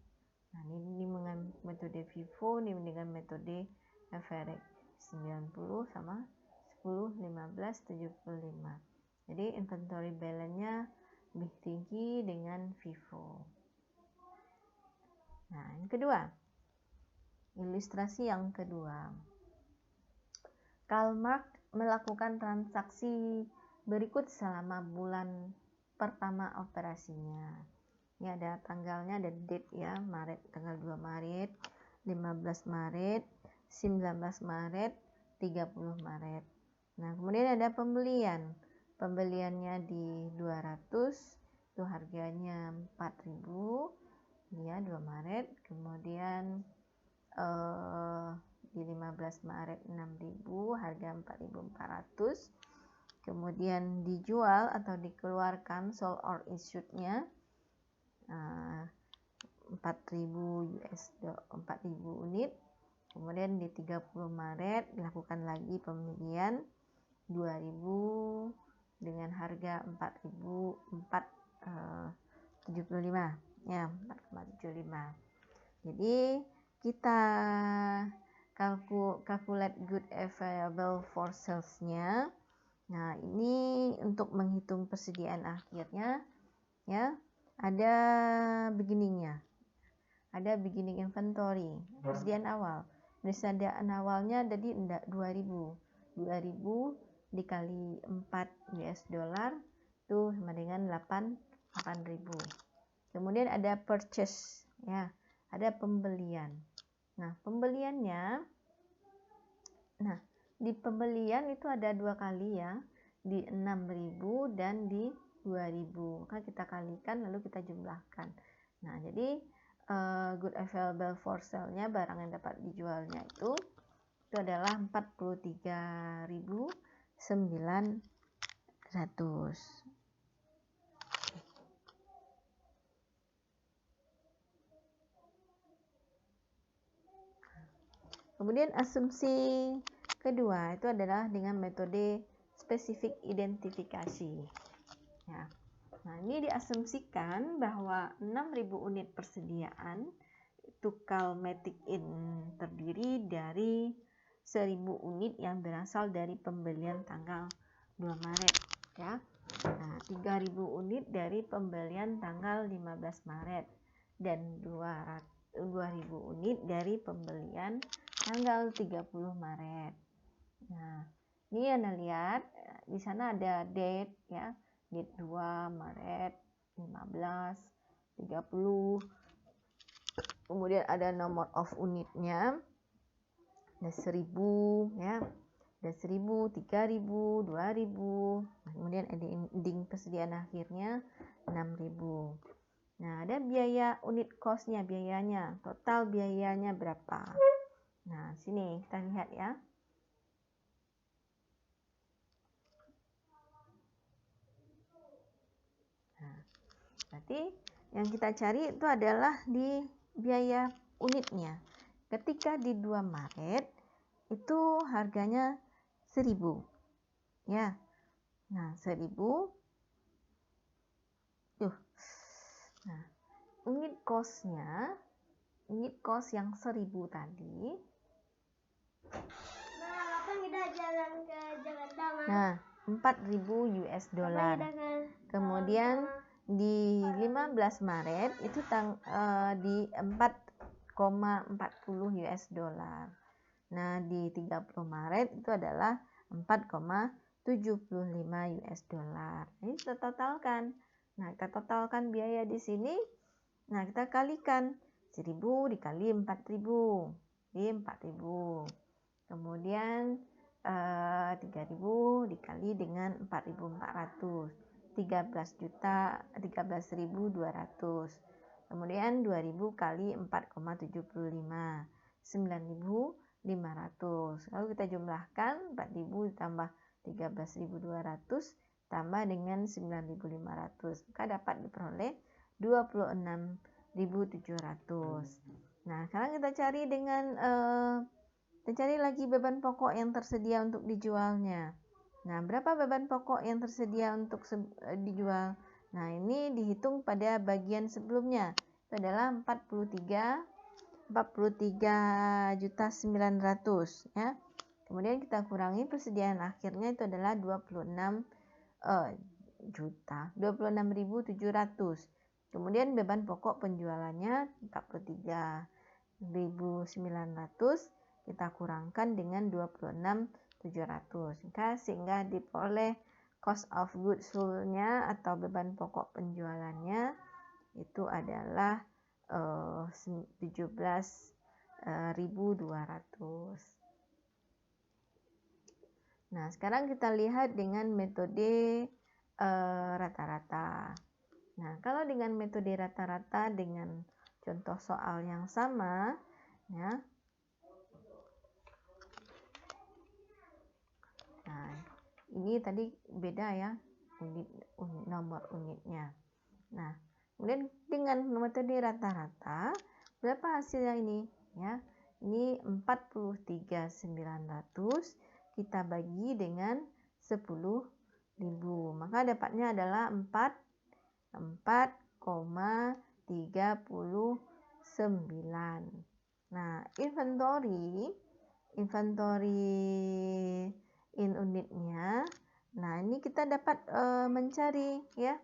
Nah, ini dengan metode FIFO, ini dengan metode average 90 sama 10, 15, 75. Jadi inventory balance-nya lebih tinggi dengan FIFO. Nah, yang kedua. Ilustrasi yang kedua. Karl Marx melakukan transaksi berikut selama bulan pertama operasinya. Ini ada tanggalnya, ada date ya, Maret, tanggal 2 Maret, 15 Maret, 19 Maret, 30 Maret. Nah, kemudian ada pembelian. Pembeliannya di 200, itu harganya 4.000, ya 2 Maret. Kemudian di 15 Maret 6.000, harga 4.400. kemudian dijual atau dikeluarkan sold or issued-nya 4.000 unit. Kemudian di 30 Maret dilakukan lagi pembelian 2.000 dengan harga 4.475 ya, 4,75. Jadi kita calculate good available for sales-nya. Nah, ini untuk menghitung persediaan akhirnya ya, ada beginning-nya. Ada beginning inventory, persediaan awal. Persediaan awalnya jadi 2.000 dikali 4 US dollar itu sama dengan 8.000. Kemudian ada purchase ya, ada pembelian. Nah, di pembelian itu ada 2 kali ya, di 6.000 dan di 2.000. Maka kita kalikan lalu kita jumlahkan. Nah, jadi good available for sale-nya, barang yang dapat dijualnya itu adalah 43.900. Kemudian asumsi kedua itu adalah dengan metode spesifik identifikasi. Ya. Nah, ini diasumsikan bahwa 6.000 unit persediaan itu Calmatic in terdiri dari 1.000 unit yang berasal dari pembelian tanggal 2 Maret ya. Nah, 3.000 unit dari pembelian tanggal 15 Maret dan 2.000 unit dari pembelian tanggal 30 Maret. Nah, ini Anda lihat di sana ada date ya. Date 2 Maret, 15, 30. Kemudian ada nomor of unitnya. Ada 1.000 ya. Ada 1.000, 3.000, 2.000. Kemudian ada ending persediaan akhirnya 6.000. Nah, ada biaya unit cost-nya, biayanya. Total biayanya berapa? Nah, sini kita lihat ya. Berarti yang kita cari itu adalah di biaya unitnya. Ketika di 2 Maret itu harganya 1.000. Ya. Nah, 1.000. Nah, unit cost-nya, unit cost yang 1.000 tadi. Kita jalan ke Jakarta. Nah, 4.000 US dollar. Kemudian di 15 Maret itu di 4,40 US dollar. Nah, di 30 Maret itu adalah 4,75 US dollar. Ini kita totalkan. Nah, kita totalkan biaya di sini. Nah, kita kalikan 1.000 dikali 4.000. Di 4.000. Kemudian 3.000 dikali dengan 4.400. 13.200. Kemudian 2.000 kali 4,75. 9.500. Lalu kita jumlahkan 4.000 ditambah 13.200 tambah dengan 9.500. Maka dapat diperoleh 26.700. Nah, sekarang kita cari dengan kita cari lagi beban pokok yang tersedia untuk dijualnya. Nah, berapa beban pokok yang tersedia untuk dijual? Nah, ini dihitung pada bagian sebelumnya. Itu adalah 43.900 ya. Kemudian kita kurangi persediaan akhirnya itu adalah 26.700. Kemudian beban pokok penjualannya 43.900 kita kurangkan dengan 26.700. Sehingga diperoleh cost of goods sold-nya atau beban pokok penjualannya itu adalah 17.200. Nah, sekarang kita lihat dengan metode rata-rata. Nah, kalau dengan metode rata-rata dengan contoh soal yang sama, ya. Nah, ini tadi beda ya, nomor unitnya. Nah, kemudian dengan metode rata-rata, berapa hasilnya ini? Ya, ini 43.900 kita bagi dengan 10.000. Maka dapatnya adalah 4,39. Nah, inventory in unitnya. Nah, ini kita dapat mencari ya.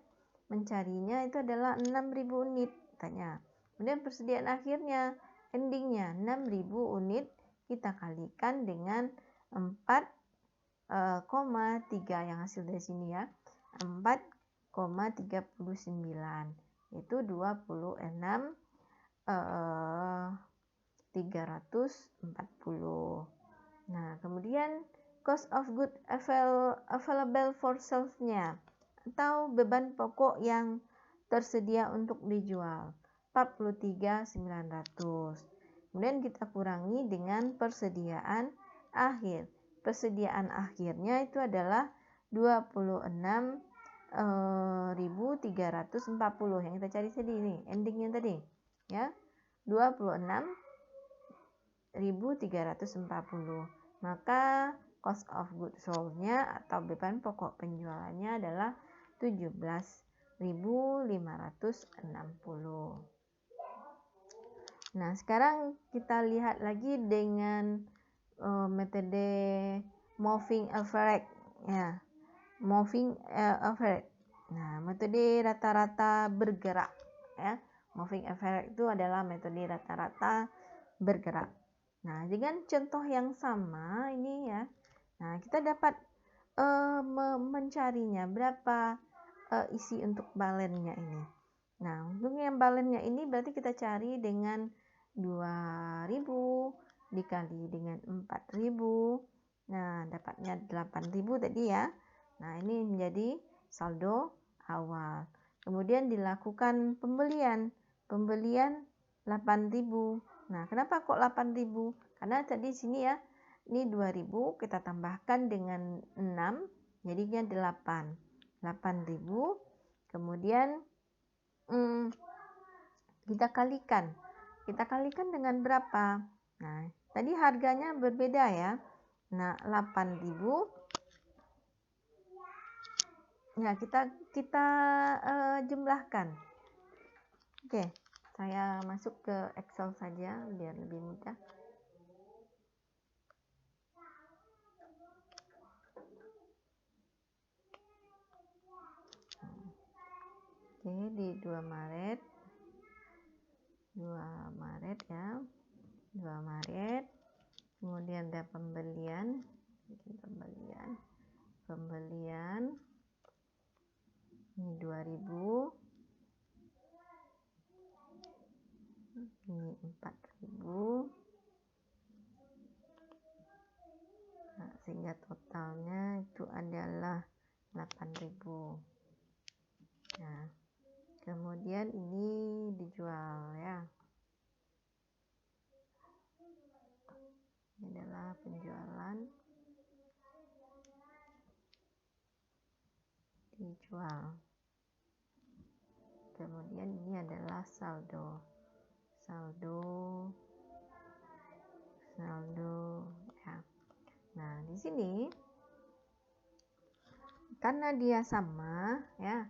Mencarinya itu adalah 6.000 unit katanya. Kemudian persediaan akhirnya, endingnya 6.000 unit kita kalikan dengan 4,3 yang hasil dari sini ya. 4,39 itu 26.340. Nah, kemudian cost of good available for sales-nya atau beban pokok yang tersedia untuk dijual 43.900. Kemudian kita kurangi dengan persediaan akhir. Persediaan akhirnya itu adalah 26.340 yang kita cari tadi ini, endingnya tadi ya. 26.340. Maka cost of goods sold-nya atau beban pokok penjualannya adalah 17.560. Nah, sekarang kita lihat lagi dengan metode moving average ya. Moving average. Nah, metode rata-rata bergerak ya. Moving average itu adalah metode rata-rata bergerak. Nah, dengan contoh yang sama ini ya. Nah, kita dapat mencarinya berapa isi untuk balennya ini. Nah, untuk yang balennya ini berarti kita cari dengan 2.000 dikali dengan 4.000. Nah, dapatnya 8.000 tadi ya. Nah, ini menjadi saldo awal. Kemudian dilakukan pembelian 8.000. Nah, kenapa kok 8.000? Karena tadi sini ya, ini 2.000 kita tambahkan dengan 6, jadinya 8.000. Kemudian kita kalikan dengan berapa? Nah, tadi harganya berbeda ya. Nah, 8.000. Nah, kita jumlahkan. Oke, saya masuk ke Excel saja biar lebih mudah. Oke, di 2 Maret ya. 2 Maret. Kemudian ada pembelian ini 2.000, ini 4.000. Nah, sehingga totalnya itu adalah 8.000. Nah, kemudian ini dijual ya. Ini adalah penjualan, dijual. Kemudian ini adalah saldo ya. Nah, di sini karena dia sama ya,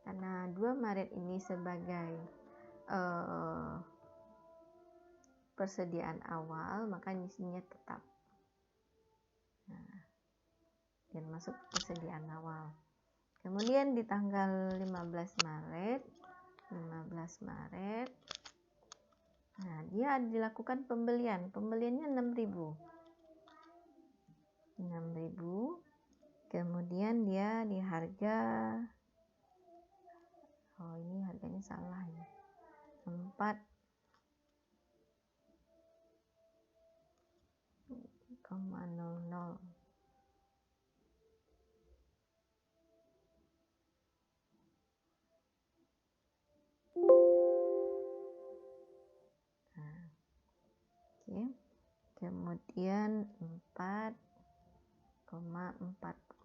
karena 2 Maret ini sebagai persediaan awal, maka isinya tetap. Nah, dan masuk persediaan awal. Kemudian di tanggal 15 Maret, nah, dia dilakukan pembeliannya 6.000. Kemudian dia di harga, ini harganya salah ya, 4,00. Nah, oke. Kemudian 4,40.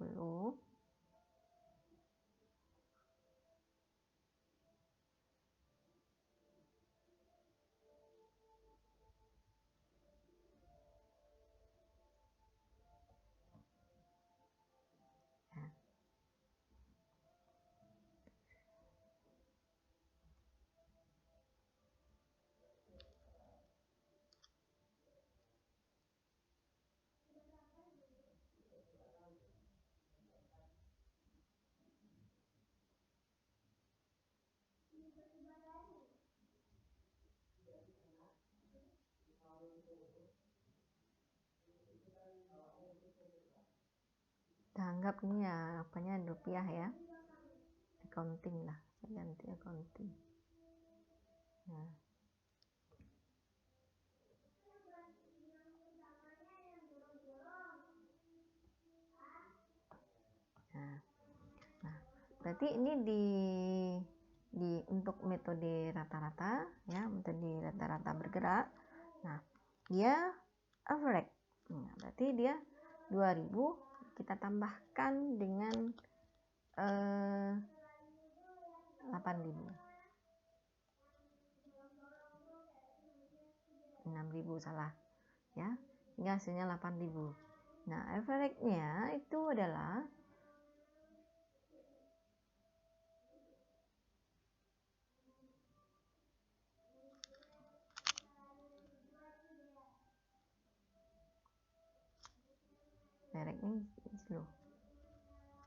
Kita anggap ini ya apanya rupiah ya, accounting lah, saya ganti accounting. Nah, berarti ini di untuk metode rata-rata ya, metode rata-rata bergerak. Nah, dia average. Nah, berarti dia 2000 kita tambahkan dengan 6.000 salah ya, hingga hasilnya 8.000. Nah, average-nya itu adalah average-nya dulu.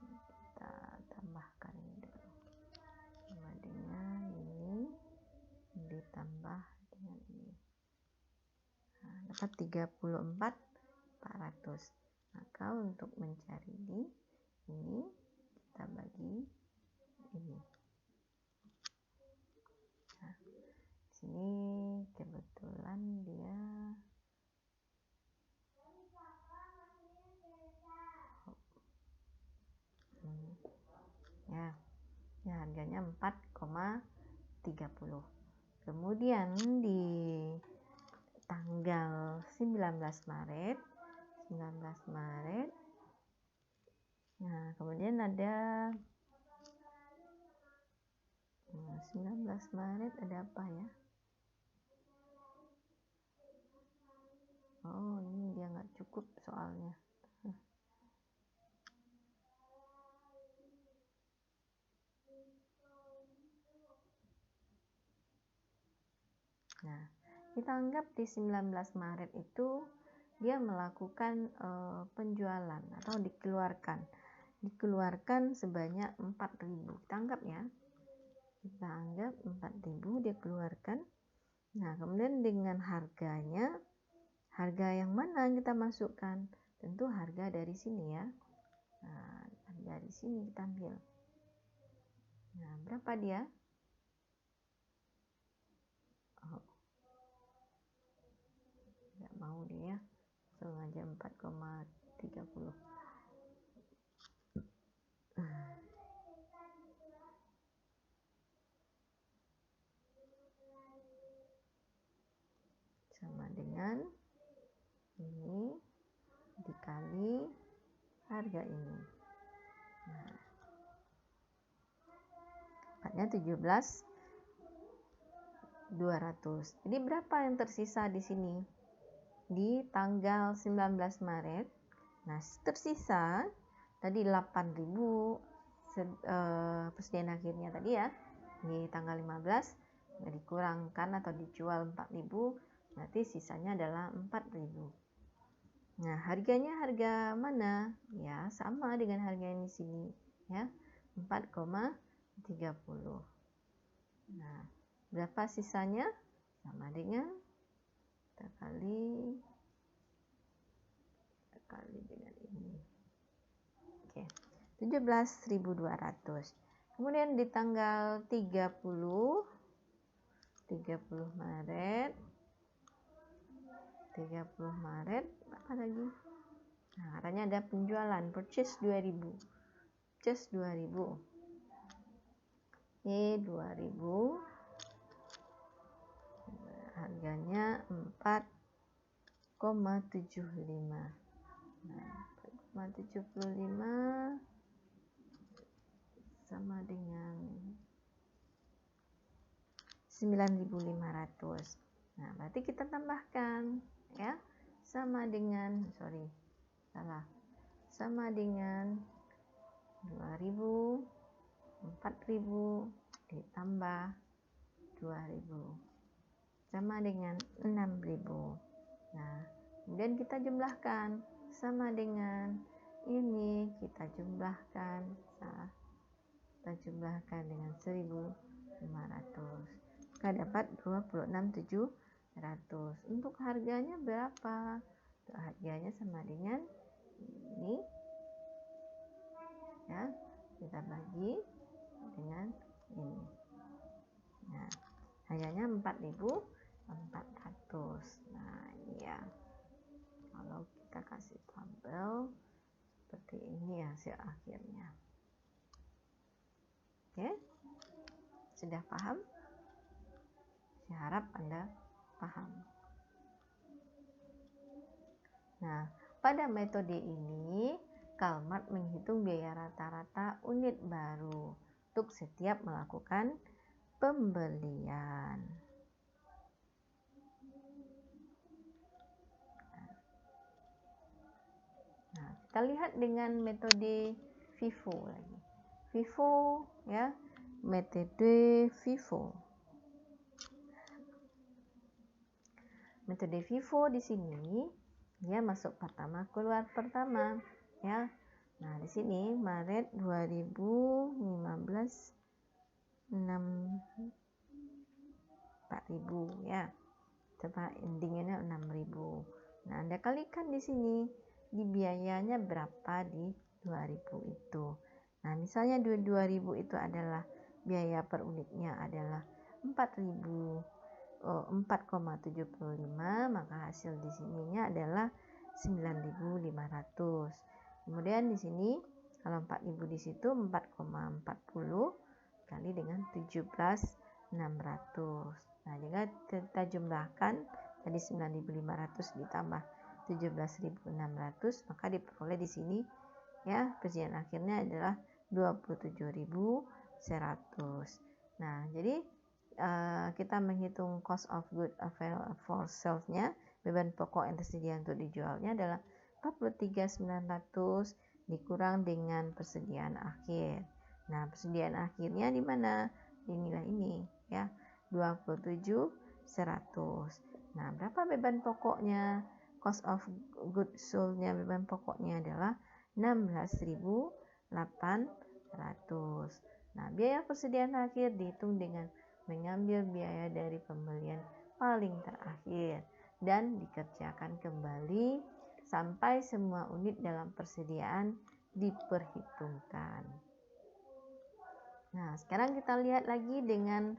Kita tambahkan ini dulu. Sama dengan ini ditambah dengan ini. Nah, dapat 34.400. Maka untuk mencari ini kita bagi ini. Nah, sini kebetulan dia ya harganya 4,30. Kemudian di tanggal 19 Maret. Nah, kemudian ada 19 Maret ada apa ya? Oh, ini dia nggak cukup soalnya. Nah, kita anggap di 19 Maret itu dia melakukan penjualan atau dikeluarkan sebanyak 4.000. Kita anggap ya. Kita anggap 4.000 dia keluarkan. Nah, kemudian dengan harganya, harga yang mana kita masukkan? Tentu harga dari sini ya. Nah, dari sini kita ambil. Nah, berapa dia? Oh, nggak mau dia, sengaja 4,30. Sama dengan ini dikali harga ini. Nah, dapatnya 17.200. Jadi berapa yang tersisa di sini? Di tanggal 19 Maret. Nah, tersisa tadi 8.000 persediaan akhirnya tadi ya. Di tanggal 15 dikurangkan atau dijual 4.000, berarti sisanya adalah 4.000. Nah, harganya harga mana? Ya, sama dengan harga yang di sini ya, 4,30. Nah, berapa sisanya? Sama dengan kita kali dengan ini. Oke, 17.200. Kemudian di tanggal 30 Maret apa lagi? Nah, katanya ada penjualan purchase 2.000. Ini 2.000. Harganya 4,75. Nah, sama dengan 9.500. Nah, berarti kita tambahkan ya, sama dengan sama dengan 2.000, 4.000 ditambah 2.000 sama dengan 6.000. Nah, kemudian kita jumlahkan sama dengan ini, kita jumlahkan dengan 1.500, maka dapat 26.700. Untuk harganya berapa? Untuk harganya sama dengan ini ya, kita bagi dengan ini. Nah, harganya 4.400. Nah, iya. Kalau kita kasih tabel seperti ini hasil akhirnya. Oke? Sudah paham? Saya harap Anda paham. Nah, pada metode ini Kalmart menghitung biaya rata-rata unit baru untuk setiap melakukan pembelian. Nah, kita lihat dengan metode FIFO lagi. FIFO ya, metode FIFO. Metode FIFO di sini dia masuk pertama, keluar pertama ya. Nah, di sini Maret 2015 4.000 ya. Coba endingnya 6.000. Nah, Anda kalikan di sini di biayanya berapa di 2.000 itu. Nah, misalnya 2.000 itu adalah biaya per unitnya adalah 4,75, maka hasil di sininya adalah 9.500. Kemudian di sini kalau 4.000 di situ 4,40 kali dengan 17.600. Nah, jika kita jumlahkan tadi 9.500 ditambah 17.600, maka diperoleh di sini ya, persediaan akhirnya adalah 27.100. Nah, jadi kita menghitung cost of good available for sales-nya, beban pokok yang tersedia untuk dijualnya adalah 43.900 dikurang dengan persediaan akhir. Nah, persediaan akhirnya di mana? Di nilai ini ya, 27.100. Nah, berapa beban pokoknya? Cost of goods sold-nya, beban pokoknya adalah 16.800. Nah, biaya persediaan akhir dihitung dengan mengambil biaya dari pembelian paling terakhir dan dikerjakan kembali sampai semua unit dalam persediaan diperhitungkan. Nah, sekarang kita lihat lagi dengan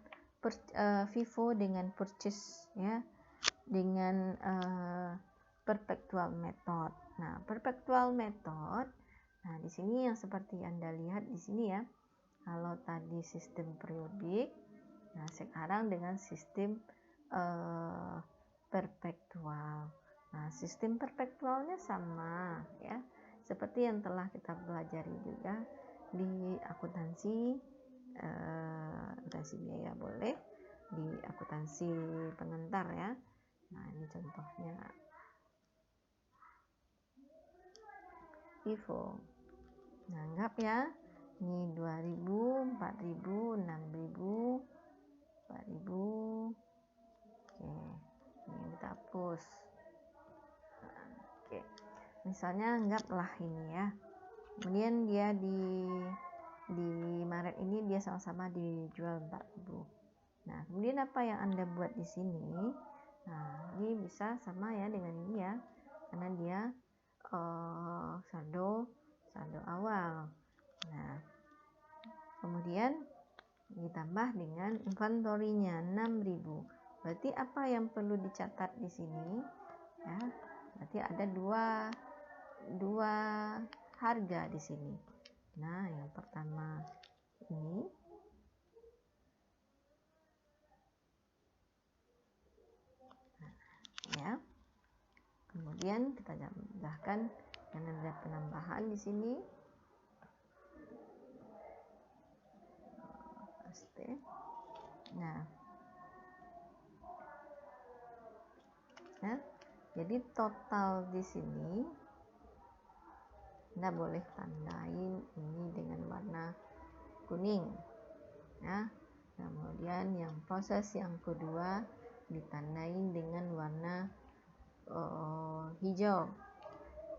FIFO dengan purchase ya, dengan perpetual method. Nah, perpetual method, nah di sini yang seperti Anda lihat di sini ya. Kalau tadi sistem periodik, nah sekarang dengan sistem perpetual. Nah, sistem perpetualnya sama ya, seperti yang telah kita pelajari juga di akuntansi biaya boleh, di akuntansi pengantar ya. Nah, ini contohnya FIFO. Nah, anggap ya, ini 2.000, 4.000, 6.000, 4.000. Oke, ini kita hapus. Oke, misalnya anggaplah ini ya, kemudian dia di Maret ini dia sama-sama dijual 4.000. Nah, kemudian apa yang Anda buat di sini? Nah, ini bisa sama ya dengan ini ya, karena dia saldo awal. Nah, kemudian ditambah dengan inventory-nya 6.000. Berarti apa yang perlu dicatat di sini? Ya, berarti ada dua harga di sini. Nah, yang pertama ini ya. Kemudian kita tambahkan karena ada penambahan di sini. Nah, ya, jadi total di sini Anda boleh tandain ini dengan warna kuning, ya. Kemudian yang proses yang kedua ditandain dengan warna hijau.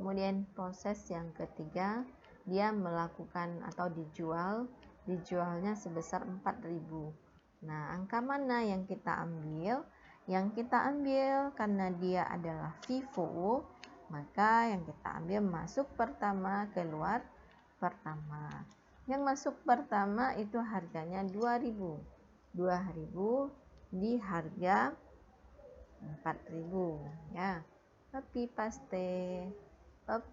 Kemudian proses yang ketiga dia melakukan atau dijualnya sebesar 4.000. Nah, angka mana yang kita ambil? Yang kita ambil karena dia adalah FIFO, maka yang kita ambil masuk pertama, keluar pertama. Yang masuk pertama itu harganya 2.000. 2.000 di harga 4.000, ya. Copy paste. Up.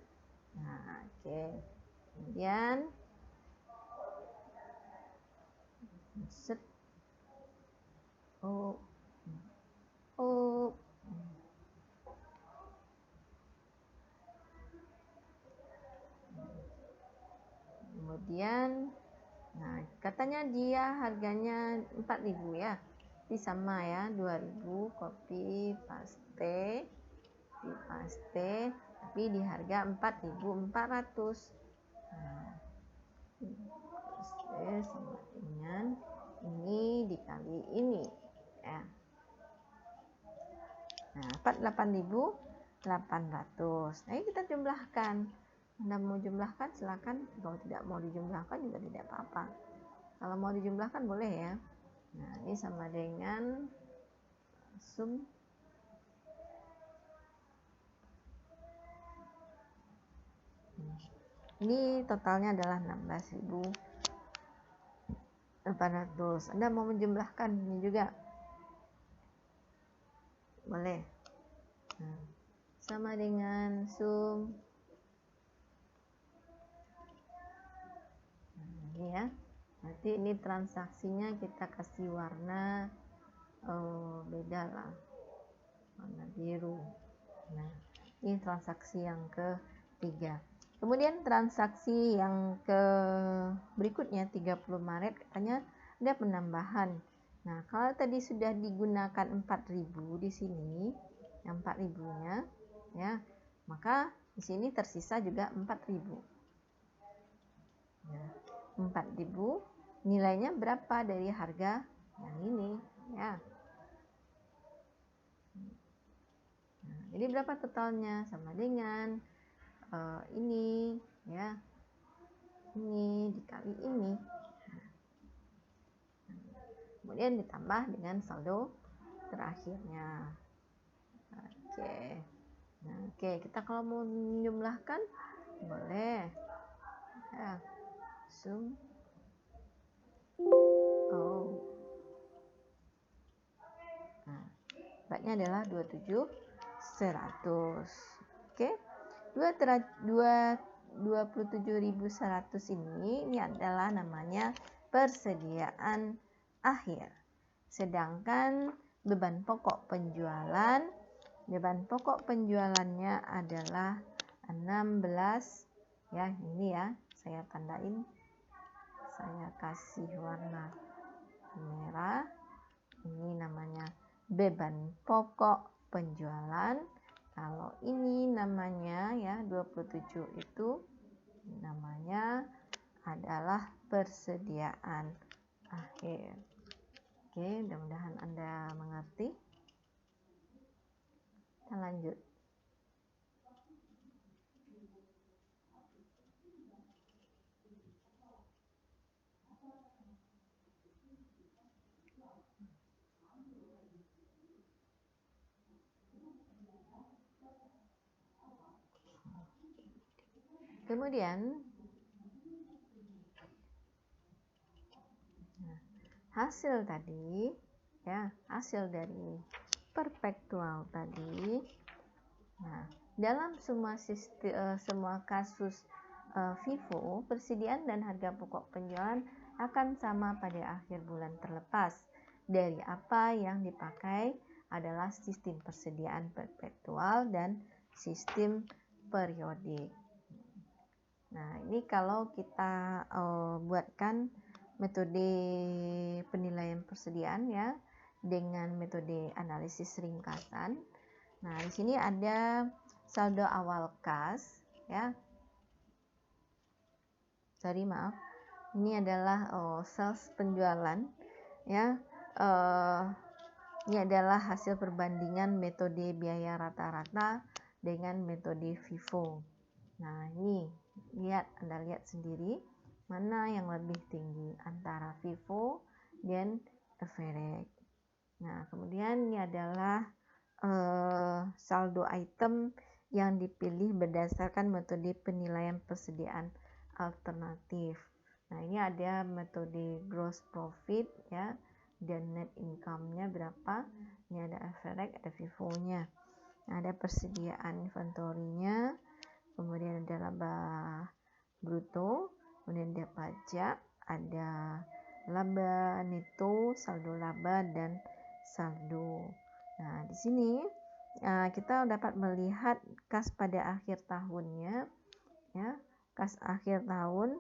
Nah, oke. Kemudian set. Kemudian, nah katanya dia harganya 4.000 ya. Ini sama ya, 2.000, copy paste, tapi di harga 4.400. Nah, sama dengan ini dikali ini ya. Nah, 8.800. Nah, ini kita jumlahkan. Anda mau jumlahkan silakan, kalau tidak mau dijumlahkan juga tidak apa-apa. Kalau mau dijumlahkan boleh ya. Nah, ini sama dengan sum ini totalnya adalah 16.800. Anda mau menjumlahkan ini juga boleh. Nah, sama dengan sum ini ya. Berarti ini transaksinya kita kasih warna beda lah, warna biru. Nah, ini transaksi yang ketiga. Kemudian transaksi yang berikutnya 30 Maret katanya ada penambahan. Nah, kalau tadi sudah digunakan 4.000 di sini, yang 4.000-nya ya, maka di sini tersisa juga 4.000. Nah, 4.000 nilainya berapa dari harga yang ini ya. Nah, jadi berapa totalnya? Sama dengan ini ya, ini dikali ini. Kemudian ditambah dengan saldo terakhirnya. Oke. Nah, oke, kita kalau mau menjumlahkan boleh ya. Sum nah, batnya adalah 27.100. Oke. 27.100 ini adalah namanya persediaan akhir. Sedangkan beban pokok penjualannya adalah 16 ya, ini ya, saya tandain, saya kasih warna merah. Ini namanya beban pokok penjualan. Kalau ini namanya ya 27 itu namanya adalah persediaan akhir. Oke, mudah-mudahan Anda mengerti. Kita lanjut. Kemudian hasil tadi ya, hasil dari perpektual tadi. Nah, dalam semua kasus FIFO, persediaan dan harga pokok penjualan akan sama pada akhir bulan terlepas dari apa yang dipakai adalah sistem persediaan perpetual dan sistem periodik. Nah, ini kalau kita buatkan metode penilaian persediaan ya dengan metode analisis ringkasan. Nah, di sini ada saldo awal kas ya. Maaf. Ini adalah sales penjualan ya. Ini adalah hasil perbandingan metode biaya rata-rata dengan metode FIFO. Nah, ini Anda lihat sendiri mana yang lebih tinggi antara FIFO dan average. Nah, kemudian ini adalah saldo item yang dipilih berdasarkan metode penilaian persediaan alternatif. Nah, ini ada metode gross profit ya, dan net income-nya berapa. Ini ada average, ada FIFO-nya. Nah, ada persediaan inventory-nya, kemudian ada laba bruto, kemudian ada pajak, ada laba neto, saldo laba, dan saldo. Nah, di sini kita dapat melihat kas pada akhir tahunnya ya. Kas akhir tahun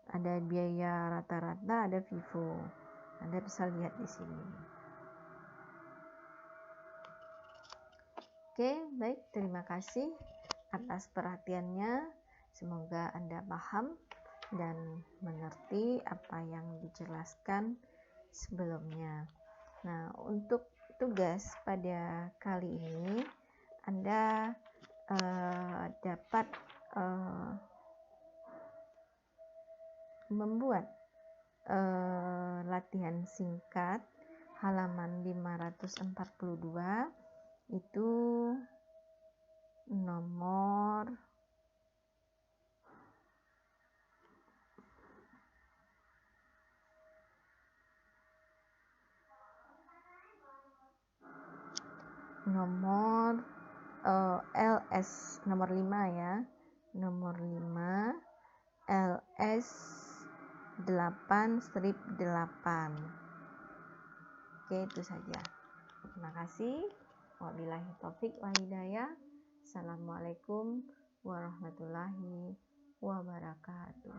ada biaya rata-rata, ada FIFO. Anda bisa lihat di sini. Oke, baik, terima kasih atas perhatiannya. Semoga Anda paham dan mengerti apa yang dijelaskan sebelumnya. Nah, untuk tugas pada kali ini Anda dapat membuat latihan singkat halaman 542, itu nomor LS nomor 5 ya. Nomor 5 LS 8/8. Oke, itu saja. Terima kasih. Wabillahi taufik wal hidayah. Assalamualaikum warahmatullahi wabarakatuh.